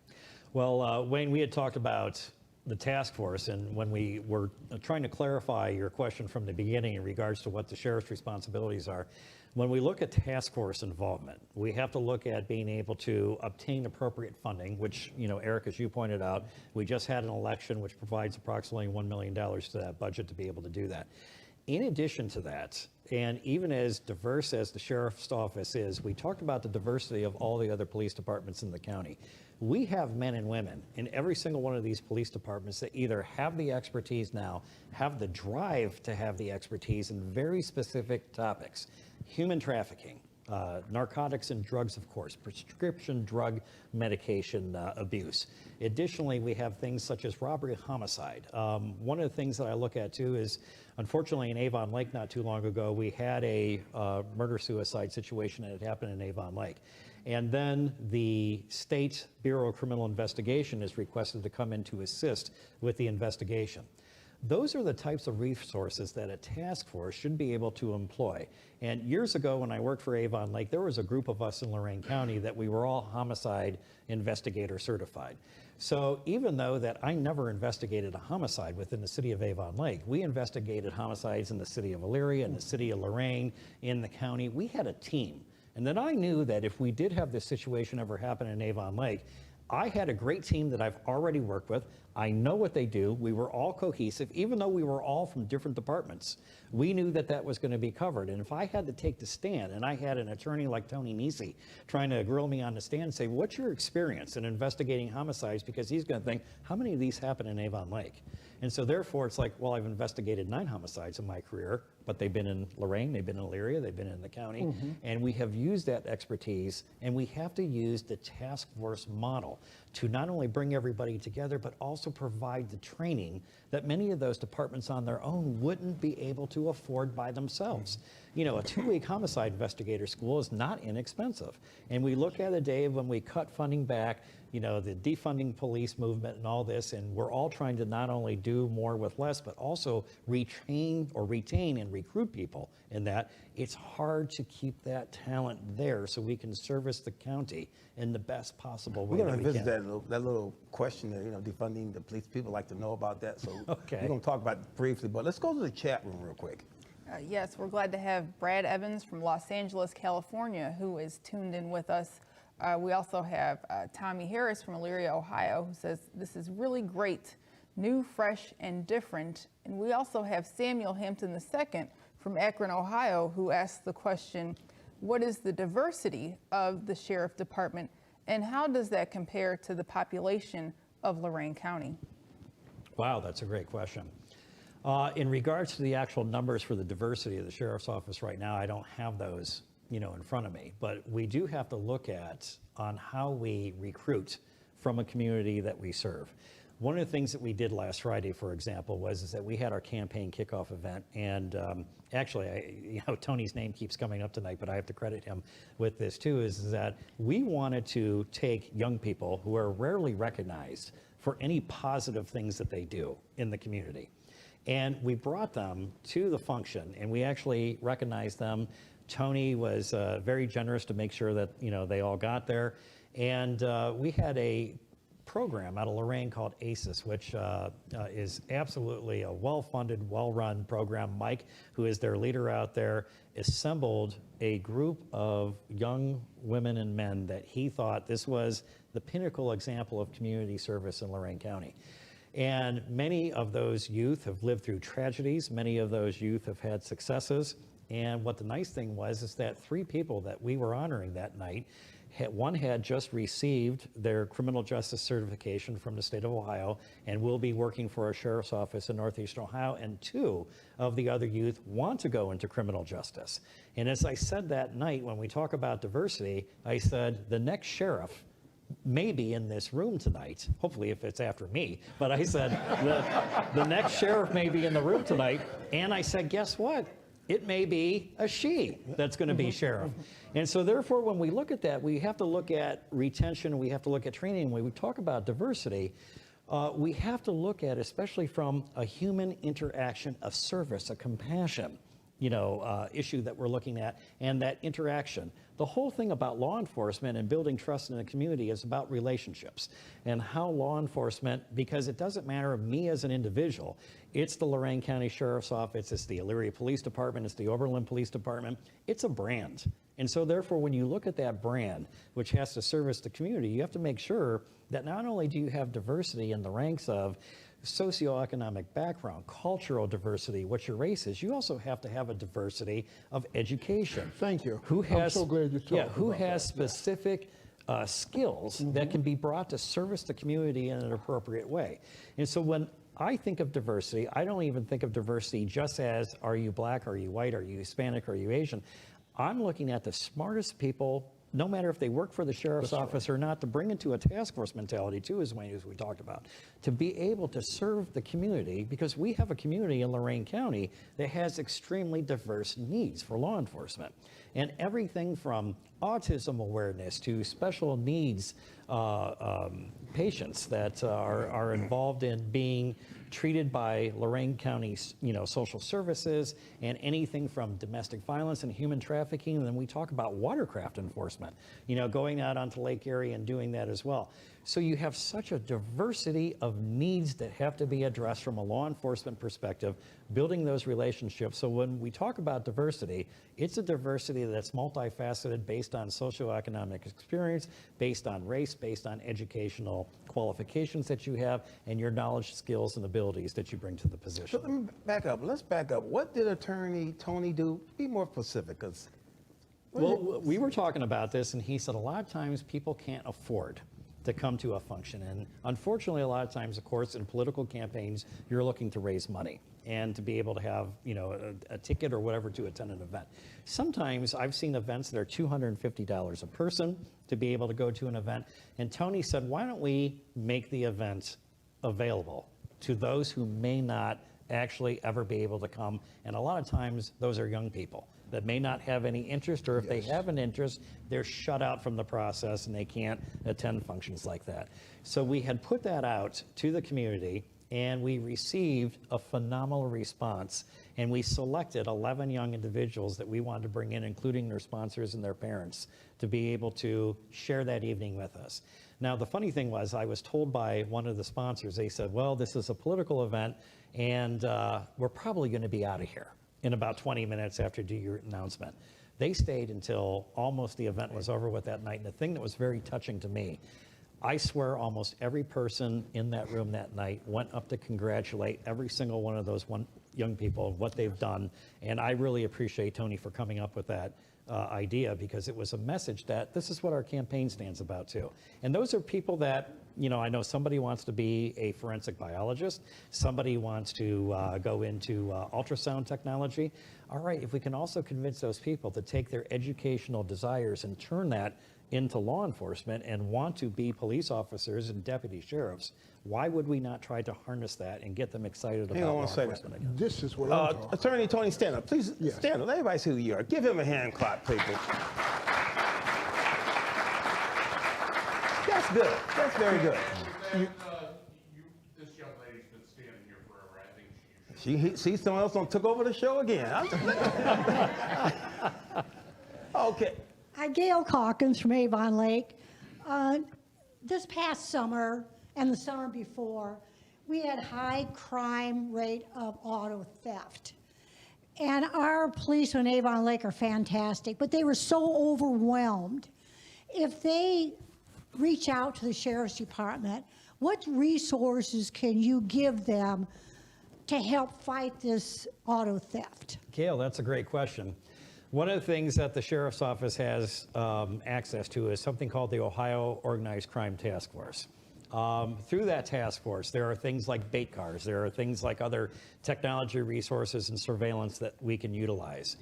Well, Wayne, we had talked about the task force, and when we were trying to clarify your question from the beginning in regards to what the sheriff's responsibilities are, when we look at task force involvement, we have to look at being able to obtain appropriate funding, which, you know, Eric, as you pointed out, we just had an election which provides approximately $1 million to that budget to be able to do that. In addition to that, and even as diverse as the sheriff's office is, we talked about the diversity of all the other police departments in the county. We have men and women in every single one of these police departments that either have the expertise now, have the drive to have the expertise in very specific topics. Human trafficking, narcotics and drugs, of course, prescription drug medication abuse. Additionally, we have things such as robbery and homicide. One of the things that I look at too is, unfortunately, in Avon Lake not too long ago, we had a murder-suicide situation that had happened in Avon Lake. And then the State Bureau of Criminal Investigation is requested to come in to assist with the investigation. Those are the types of resources that a task force should be able to employ. And years ago, when I worked for Avon Lake, there was a group of us in Lorain County that we were all homicide investigator certified. So even though that I never investigated a homicide within the city of Avon Lake, we investigated homicides in the city of Elyria, in the city of Lorain, in the county. We had a team. And then I knew that if we did have this situation ever happen in Avon Lake, I had a great team that I've already worked with. I know what they do. We were all cohesive, even though we were all from different departments. We knew that that was going to be covered. And if I had to take the stand, and I had an attorney like Tony Nisi trying to grill me on the stand and say, what's your experience in investigating homicides? Because he's going to think, how many of these happen in Avon Lake? And so therefore, it's like, well, I've investigated 9 homicides in my career, but they've been in Lorain, they've been in Elyria, they've been in the county, and we have used that expertise, and we have to use the task force model to not only bring everybody together, but also provide the training that many of those departments on their own wouldn't be able to afford by themselves. You know, a 2-week homicide investigator school is not inexpensive. And we look at a day when we cut funding back, you know, the defunding police movement and all this, and we're all trying to not only do more with less, but also retain and recruit people in that. It's hard to keep that talent there so we can service the county in the best possible way. We're going that to we visit can. that little question there, you know, defunding the police. People like to know about that, so Okay. we're going to talk about it briefly, but let's go to the chat room real quick. Yes, we're glad to have Brad Evans from Los Angeles, California, who is tuned in with us. We also have Tommy Harris from Elyria, Ohio, who says, this is really great, new, fresh, and different. And we also have Samuel Hampton II from Akron, Ohio, who asked the question, what is the diversity of the Sheriff Department, and how does that compare to the population of Lorain County? Wow, that's a great question. In regards to the actual numbers for the diversity of the Sheriff's Office right now, I don't have those, you know, in front of me, but we do have to look at on how we recruit from a community that we serve. One of the things that we did last Friday, for example, was that we had our campaign kickoff event, and actually, Tony's name keeps coming up tonight, but I have to credit him with this too, is that we wanted to take young people who are rarely recognized for any positive things that they do in the community. And we brought them to the function, and we actually recognized them. Tony was very generous to make sure that, you know, they all got there. And we had a program out of Lorain called ACES, which is absolutely a well-funded, well-run program. Mike, who is their leader out there, assembled a group of young women and men that he thought this was the pinnacle example of community service in Lorain County. And many of those youth have lived through tragedies. Many of those youth have had successes. And what the nice thing was is that 3 people that we were honoring that night, one had just received their criminal justice certification from the state of Ohio and will be working for our sheriff's office in Northeastern Ohio, and 2 of the other youth want to go into criminal justice. And as I said that night, when we talk about diversity, I said the next sheriff may be in this room tonight, hopefully if it's after me, but I said the next sheriff may be in the room tonight, and I said, guess what? It may be a she that's going to be sheriff. And so therefore, when we look at that, we have to look at retention, we have to look at training. When we talk about diversity, we have to look at, especially from a human interaction of service, a compassion, issue that we're looking at, and that interaction. The whole thing about law enforcement and building trust in the community is about relationships and how law enforcement, because it doesn't matter me as an individual, it's the Lorain County Sheriff's Office, it's the Elyria Police Department, it's the Oberlin Police Department, it's a brand. And so therefore, when you look at that brand, which has to service the community, you have to make sure that not only do you have diversity in the ranks of socioeconomic background, cultural diversity, what your race is, you also have to have a diversity of education. Thank you. Who has, I'm so glad you talked who about has that. specific skills that can be brought to service the community in an appropriate way. And so when I think of diversity, I don't even think of diversity just as, are you black, are you white, are you Hispanic, are you Asian? I'm looking at the smartest people, no matter if they work for the sheriff's office or not, to bring into a task force mentality too, as we talked about, to be able to serve the community, because we have a community in Lorain County that has extremely diverse needs for law enforcement. And everything from autism awareness to special needs patients that are involved in being treated by Lorain County, social services, and anything from domestic violence and human trafficking. And then we talk about watercraft enforcement, going out onto Lake Erie and doing that as well. So you have such a diversity of needs that have to be addressed from a law enforcement perspective, building those relationships. So when we talk about diversity, it's a diversity that's multifaceted, based on socioeconomic experience, based on race, based on educational qualifications that you have, and your knowledge, skills, and abilities that you bring to the position. So let me back up. Let's back up. What did Attorney Tony do? Be more specific, because Well, we were talking about this, and he said a lot of times people can't afford to come to a function. And unfortunately, a lot of times, of course, in political campaigns, you're looking to raise money and to be able to have, a ticket or whatever to attend an event. Sometimes I've seen events that are $250 a person to be able to go to an event. And Tony said, why don't we make the event available to those who may not actually ever be able to come? And a lot of times, those are young people that may not have any interest, or if they have an interest, they're shut out from the process and they can't attend functions like that. So we had put that out to the community, and we received a phenomenal response, and we selected 11 young individuals that we wanted to bring in, including their sponsors and their parents, to be able to share that evening with us. Now, the funny thing was, I was told by one of the sponsors, they said, well, this is a political event, and we're probably going to be out of here in about 20 minutes after you do your announcement. They stayed until almost the event was over with that night. And the thing that was very touching to me, I swear almost every person in that room that night went up to congratulate every single one of those young people, what they've done. And I really appreciate Tony for coming up with that idea, because it was a message that this is what our campaign stands about too. And those are people that, I know somebody wants to be a forensic biologist, somebody wants to go into ultrasound technology. All right, if we can also convince those people to take their educational desires and turn that into law enforcement and want to be police officers and deputy sheriffs, why would we not try to harness that and get them excited about law enforcement again? This is what I'm talking about. Attorney Tony, stand up. Please Yes. stand up. Let everybody see who you are. Give him a hand clap, people. That's good. That's very good. This young lady's been standing here forever. I think She see someone else took over the show again. Okay. Hi, Gail Calkins from Avon Lake. This past summer and the summer before, we had high crime rate of auto theft. And our police in Avon Lake are fantastic, but they were so overwhelmed. If they reach out to the Sheriff's Department, what resources can you give them to help fight this auto theft? Gail, that's a great question. One of the things that the Sheriff's Office has access to is something called the Ohio Organized Crime Task Force. Through that task force, there are things like bait cars, there are things like other technology resources and surveillance that we can utilize.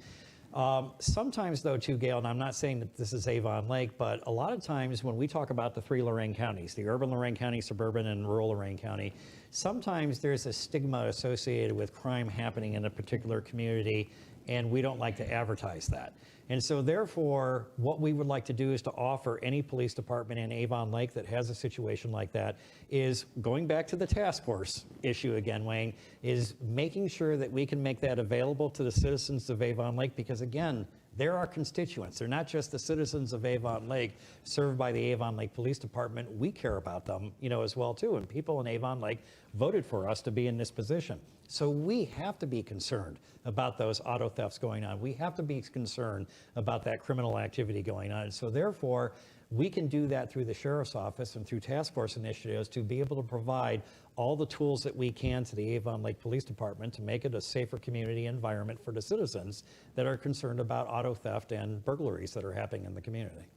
Sometimes though too, Gail, and I'm not saying that this is Avon Lake, but a lot of times when we talk about the 3 Lorain counties, the urban Lorain County, suburban and rural Lorain County, sometimes there's a stigma associated with crime happening in a particular community, and we don't like to advertise that. And so therefore, what we would like to do is to offer any police department in Avon Lake that has a situation like that is, going back to the task force issue again, Wayne, is making sure that we can make that available to the citizens of Avon Lake, because again, they're our constituents. They're not just the citizens of Avon Lake served by the Avon Lake Police Department. We care about them, as well too. And people in Avon Lake voted for us to be in this position. So we have to be concerned about those auto thefts going on. We have to be concerned about that criminal activity going on. And so therefore, we can do that through the Sheriff's Office and through task force initiatives to be able to provide all the tools that we can to the Avon Lake Police Department to make it a safer community environment for the citizens that are concerned about auto theft and burglaries that are happening in the community.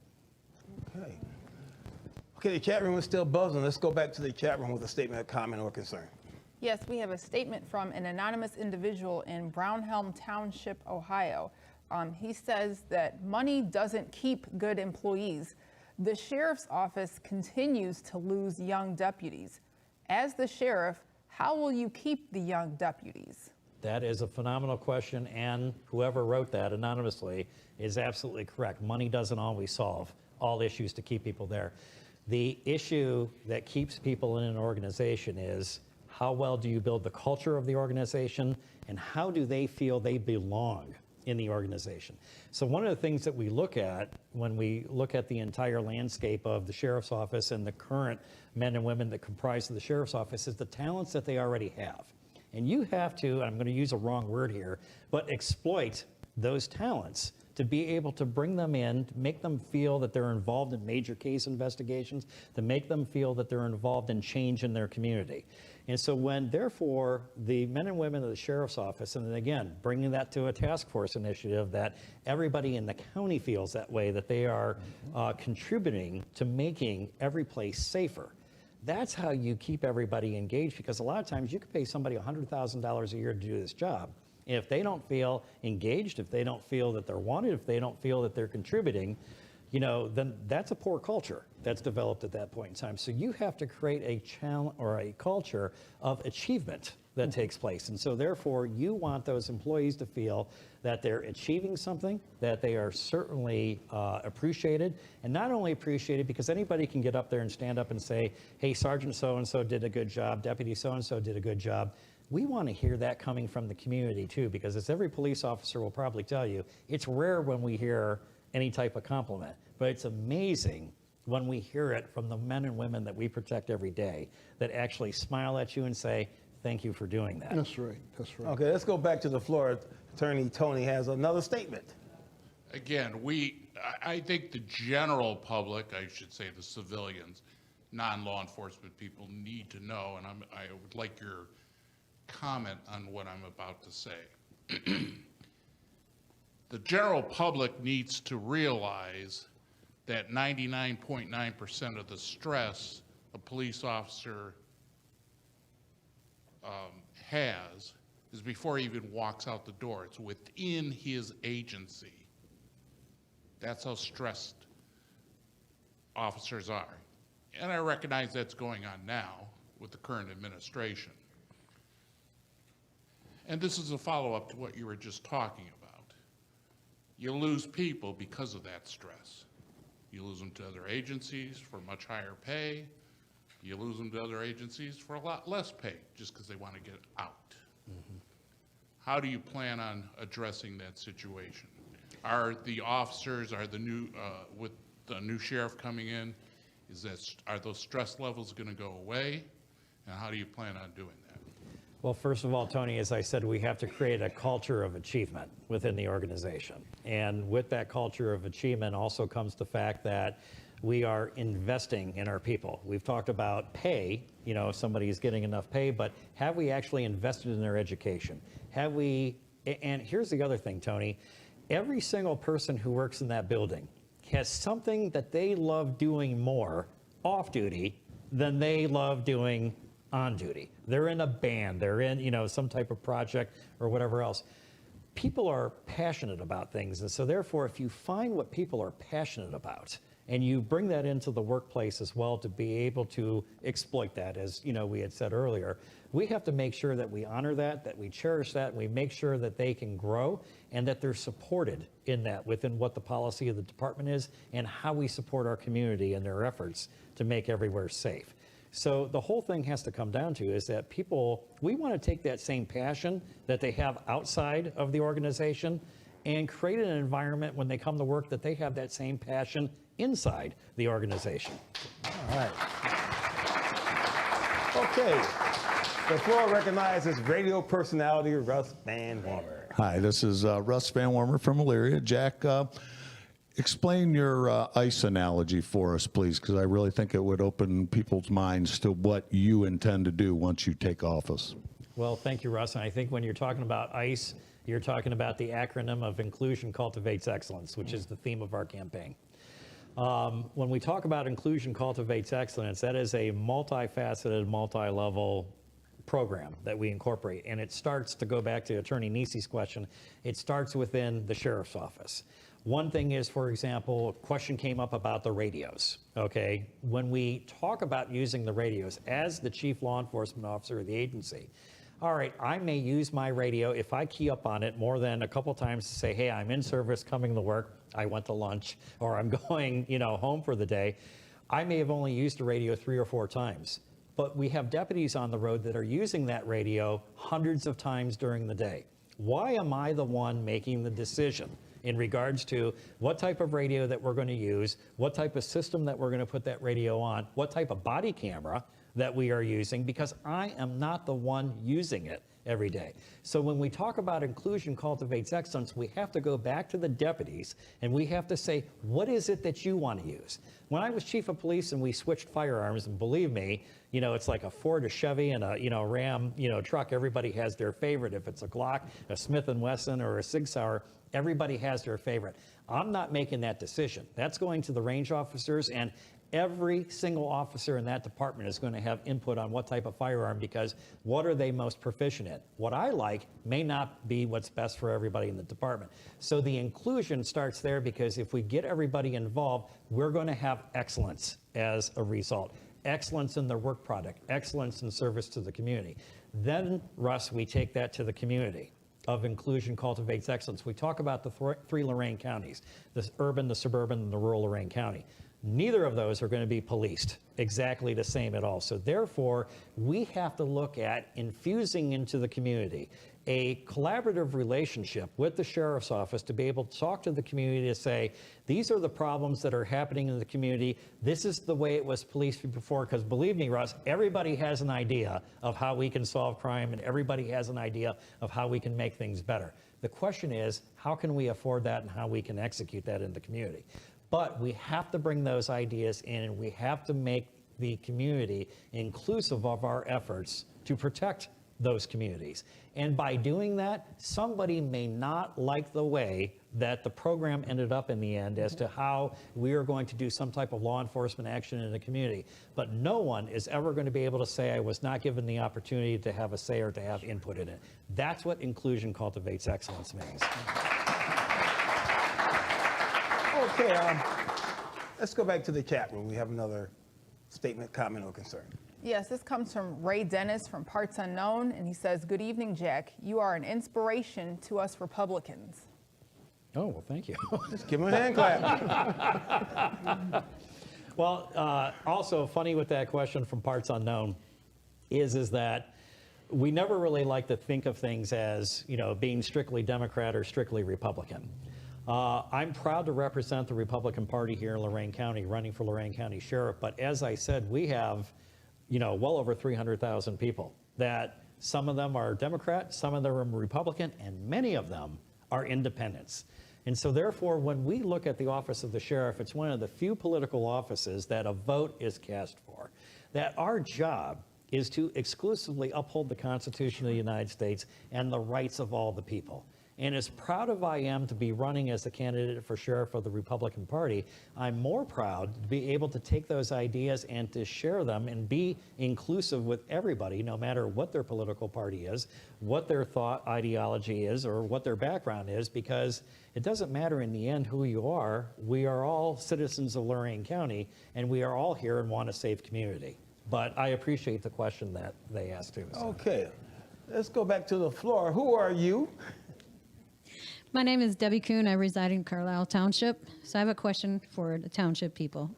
Okay. Okay, the chat room is still buzzing. Let's go back to the chat room with a statement, a comment, or concern. Yes, we have a statement from an anonymous individual in Brownhelm Township, Ohio. He says that money doesn't keep good employees. The sheriff's office continues to lose young deputies. As the sheriff, how will you keep the young deputies? That is a phenomenal question, and whoever wrote that anonymously is absolutely correct. Money doesn't always solve all issues to keep people there. The issue that keeps people in an organization is, how well do you build the culture of the organization, and how do they feel they belong in the organization? So one of the things that we look at when we look at the entire landscape of the Sheriff's Office and the current men and women that comprise the Sheriff's Office is the talents that they already have. And you have to, and I'm going to use a wrong word here, but exploit those talents to be able to bring them in, to make them feel that they're involved in major case investigations, to make them feel that they're involved in change in their community. And so when, therefore, the men and women of the Sheriff's Office, and then again, bringing that to a task force initiative, that everybody in the county feels that way, that they are contributing to making every place safer. That's how you keep everybody engaged, because a lot of times you could pay somebody $100,000 a year to do this job. And if they don't feel engaged, if they don't feel that they're wanted, if they don't feel that they're contributing, then that's a poor culture that's developed at that point in time. So you have to create a challenge or a culture of achievement that takes place. And so therefore, you want those employees to feel that they're achieving something, that they are certainly appreciated, and not only appreciated because anybody can get up there and stand up and say, hey, Sergeant so-and-so did a good job, Deputy so-and-so did a good job. We want to hear that coming from the community too, because as every police officer will probably tell you, it's rare when we hear any type of compliment, but it's amazing when we hear it from the men and women that we protect every day that actually smile at you and say, thank you for doing that. That's right. That's right. Okay, let's go back to the floor. Attorney Tony has another statement. Again, I think the general public, I should say the civilians, non-law enforcement people need to know, and I would like your comment on what I'm about to say. The general public needs to realize that 99.9% of the stress a police officer has is before he even walks out the door. It's within his agency. That's how stressed officers are. And I recognize that's going on now with the current administration. And this is a follow-up to what you were just talking about. You lose people because of that stress. You lose them to other agencies for much higher pay. You lose them to other agencies for a lot less pay just because they want to get out. Mm-hmm. How do you plan on addressing that situation? Are the officers, are the new, with the new sheriff coming in, are those stress levels going to go away? And how do you plan on doing that? Well, first of all, Tony, as I said, we have to create a culture of achievement within the organization. And with that culture of achievement also comes the fact that We are investing in our people. We've talked about pay, if somebody is getting enough pay, but have we actually invested in their education? Have we, and here's the other thing, Tony, every single person who works in that building has something that they love doing more off duty than they love doing on duty. They're in a band, they're in, some type of project or whatever else. People are passionate about things, and so therefore, if you find what people are passionate about, and you bring that into the workplace as well to be able to exploit that, as we had said earlier, we have to make sure that we honor that we cherish that, and we make sure that they can grow and that they're supported in that within what the policy of the department is and how we support our community in their efforts to make everywhere safe. So the whole thing has to come down to is that people, we want to take that same passion that they have outside of the organization and create an environment when they come to work that they have that same passion inside the organization. All right. Okay. The floor recognizes radio personality Russ Van Warmer. Hi, this is Russ Van Warmer from Elyria. Jack, explain your ice analogy for us, please, because I really think it would open people's minds to what you intend to do once you take office. Well, thank you, Russ. And I think when you're talking about ICE, you're talking about the acronym of Inclusion Cultivates Excellence, which is the theme of our campaign. When we talk about Inclusion Cultivates Excellence, that is a multifaceted, multi-level program that we incorporate. And it starts, to go back to Attorney Nisi's question, it starts within the sheriff's office. One thing is, for example, a question came up about the radios, okay? When we talk about using the radios, as the chief law enforcement officer of the agency, all right, I may use my radio if I key up on it more than a couple times to say, hey, I'm in service, coming to work, I went to lunch, or I'm going, home for the day. I may have only used the radio 3 or 4 times, but we have deputies on the road that are using that radio hundreds of times during the day. Why am I the one making the decision in regards to what type of radio that we're going to use, what type of system that we're going to put that radio on, what type of body camera that we are using, because I am not the one using it every day. So when we talk about Inclusion Cultivates Excellence, we have to go back to the deputies and we have to say, what is it that you want to use? When I was chief of police and we switched firearms, and believe me, it's like a Ford, a Chevy, and a Ram, truck. Everybody has their favorite. If it's a Glock, a Smith & Wesson, or a Sig Sauer, everybody has their favorite. I'm not making that decision. That's going to the range officers, and every single officer in that department is going to have input on what type of firearm, because what are they most proficient in? What I like may not be what's best for everybody in the department. So the inclusion starts there, because if we get everybody involved, we're going to have excellence as a result. Excellence in their work product, excellence in service to the community. Then, Russ, we take that to the community of Inclusion Cultivates Excellence. We talk about the 3 Lorain counties, the urban, the suburban, and the rural Lorain County. Neither of those are going to be policed exactly the same at all. So therefore, we have to look at infusing into the community a collaborative relationship with the sheriff's office to be able to talk to the community to say, these are the problems that are happening in the community. This is the way it was policed before, because believe me, Russ, everybody has an idea of how we can solve crime, and everybody has an idea of how we can make things better. The question is, how can we afford that and how we can execute that in the community? But we have to bring those ideas in, and we have to make the community inclusive of our efforts to protect those communities. And by doing that, somebody may not like the way that the program ended up in the end as to how we are going to do some type of law enforcement action in the community. But no one is ever going to be able to say, I was not given the opportunity to have a say or to have input in it. That's what Inclusion Cultivates Excellence means. Okay, let's go back to the chat room. We have another statement, comment, or concern. Yes, this comes from Ray Dennis from Parts Unknown, and he says, good evening, Jack. You are an inspiration to us Republicans. Oh, well, thank you. Just give him a hand clap. Well, also funny with that question from Parts Unknown is that we never really like to think of things as, being strictly Democrat or strictly Republican. I'm proud to represent the Republican Party here in Lorain County, running for Lorain County Sheriff. But as I said, we have, well over 300,000 people that some of them are Democrat, some of them are Republican, and many of them are independents. And so therefore, when we look at the office of the sheriff, it's one of the few political offices that a vote is cast for. That our job is to exclusively uphold the Constitution of the United States and the rights of all the people. And as proud as I am to be running as the candidate for sheriff of the Republican Party, I'm more proud to be able to take those ideas and to share them and be inclusive with everybody, no matter what their political party is, what their thought ideology is, or what their background is, because it doesn't matter in the end who you are. We are all citizens of Lorain County, and we are all here and want a safe community. But I appreciate the question that they asked too. So. Okay, let's go back to the floor. Who are you? My name is Debbie Kuhn. I reside in Carlisle Township. So I have a question for the township people.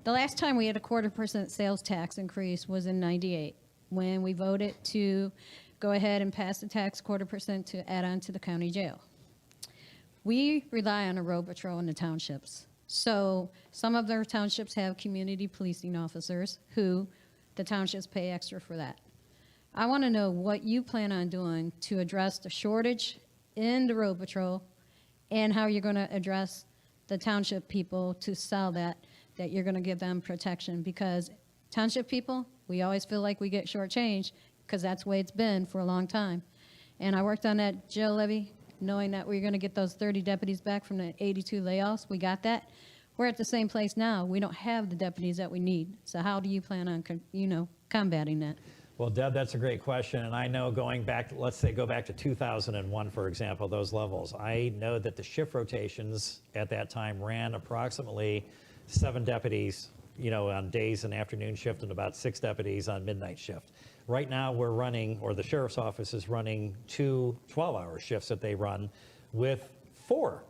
The last time we had a 1/4% sales tax increase was in '98, when we voted to go ahead and pass the tax 1/4% to add on to the county jail. We rely on a road patrol in the townships. So some of their townships have community policing officers who the townships pay extra for that. I want to know what you plan on doing to address the shortage in the road patrol, and how you're going to address the township people to sell that you're going to give them protection, because township people, we always feel like we get shortchanged because that's the way it's been for a long time. And I worked on that jail levy knowing that we were going to get those 30 deputies back from the 82 layoffs. We got that. We're at the same place now. We don't have the deputies that we need. So how do you plan on, combating that? Well, Deb, that's a great question. And I know going back, let's say go back to 2001, for example, those levels. I know that the shift rotations at that time ran approximately 7 deputies, on days and afternoon shift, and about 6 deputies on midnight shift. Right now we're running, or the sheriff's office is running 2 12-hour shifts that they run with 4,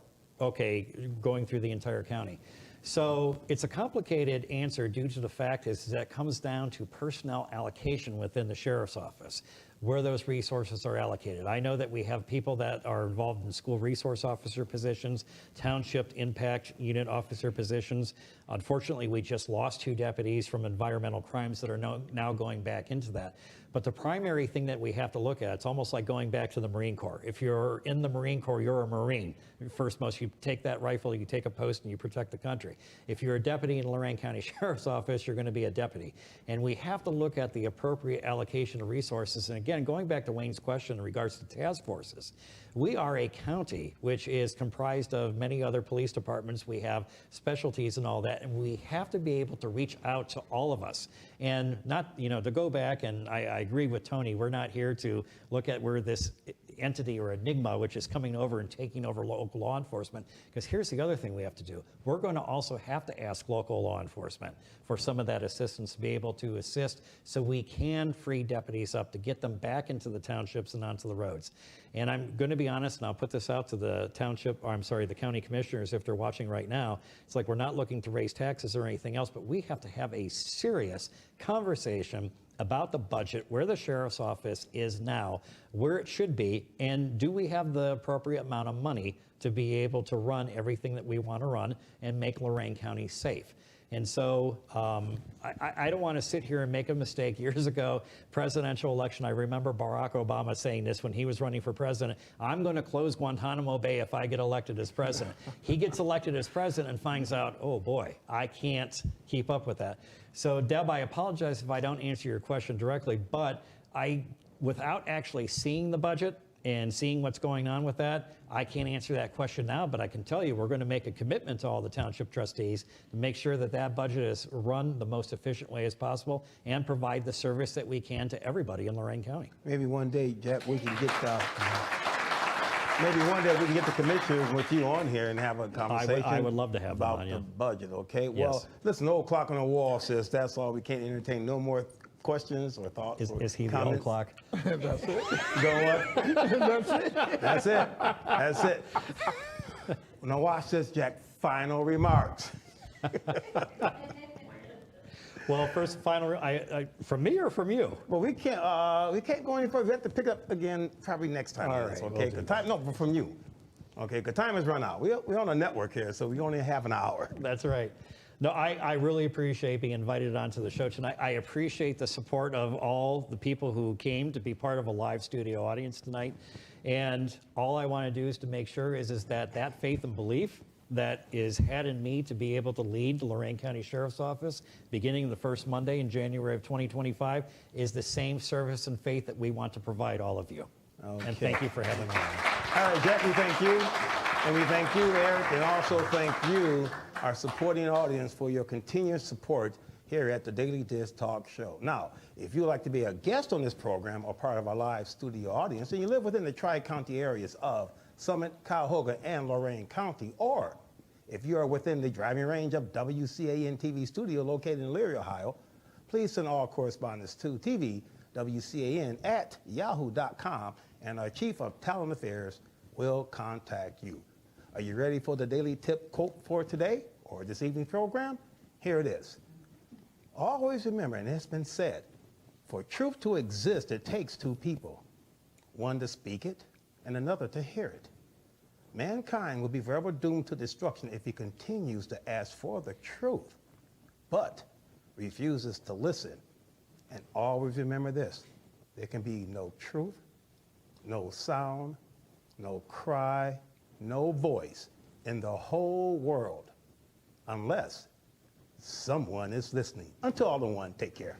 going through the entire county. So it's a complicated answer due to the fact is that it comes down to personnel allocation within the sheriff's office, where those resources are allocated. I know that we have people that are involved in school resource officer positions, township impact unit officer positions. Unfortunately, we just lost 2 deputies from environmental crimes that are now going back into that. But the primary thing that we have to look at, it's almost like going back to the Marine Corps. If you're in the Marine Corps, you're a Marine. First, you take that rifle, you take a post, and you protect the country. If you're a deputy in the Lorain County Sheriff's Office, you're going to be a deputy. And we have to look at the appropriate allocation of resources. And again, going back to Wayne's question in regards to task forces, we are a county which is comprised of many other police departments. We have specialties and all that, and we have to be able to reach out to all of us. And not, to go back, and I agree with Tony, we're not here to look at where this entity or enigma which is coming over and taking over local law enforcement, because here's the other thing we have to do. We're going to also have to ask local law enforcement for some of that assistance to be able to assist, so we can free deputies up to get them back into the townships and onto the roads. And I'm going to be honest, and I'll put this out to the the county commissioners if they're watching right now. It's like we're not looking to raise taxes or anything else, but we have to have a serious conversation about the budget, where the sheriff's office is now, where it should be, and do we have the appropriate amount of money to be able to run everything that we want to run and make Lorain County safe. And so I don't want to sit here and make a mistake. Years ago, presidential election, I remember Barack Obama saying this when he was running for president: I'm going to close Guantanamo Bay if I get elected as president. He gets elected as president and finds out, oh boy, I can't keep up with that. So Deb, I apologize if I don't answer your question directly, but without actually seeing the budget and seeing what's going on with that, I can't answer that question now, but I can tell you we're going to make a commitment to all the township trustees to make sure that that budget is run the most efficient way as possible and provide the service that we can to everybody in Lorain County. Maybe one day, Jack, we can get the commissioners with you on here and have a conversation. I would love to have about them on, yeah. the budget, okay? Yes. Well, listen, the old clock on the wall says that's all. We can't entertain no more questions or thoughts. Is he comments. the old clock? That's it. Go what? That's it. That's it. Now watch this, Jack. Final remarks. Well, first, final, from me or from you? Well, we can't go any further. We have to pick up again probably next time. All right, okay? we'll From you. Okay, because time has run out. We're on a network here, so we only have an hour. That's right. No, I really appreciate being invited onto the show tonight. I appreciate the support of all the people who came to be part of a live studio audience tonight. And all I want to do is to make sure is that that faith and belief that is had in me to be able to lead the Lorain County Sheriff's Office beginning the first Monday in January of 2025 is the same service and faith that we want to provide all of you. Okay. And thank you for having me on. All right, Jack, we thank you. And we thank you, Eric, and also thank you, our supporting audience, for your continued support here at the Daily Dish Talk Show. Now, if you'd like to be a guest on this program or part of our live studio audience, and you live within the Tri-County areas of Summit, Cuyahoga, and Lorain County, or if you are within the driving range of WCAN TV studio located in Leary, Ohio, please send all correspondence to tvwcan@yahoo.com, and our Chief of Talent Affairs will contact you. Are you ready for the daily tip quote for today or this evening's program? Here it is. Always remember, and it's been said, for truth to exist, it takes two people, one to speak it and another to hear it. Mankind will be forever doomed to destruction if he continues to ask for the truth, but refuses to listen. And always remember this, there can be no truth, no sound, no cry, no voice in the whole world unless someone is listening. Until all in one, take care.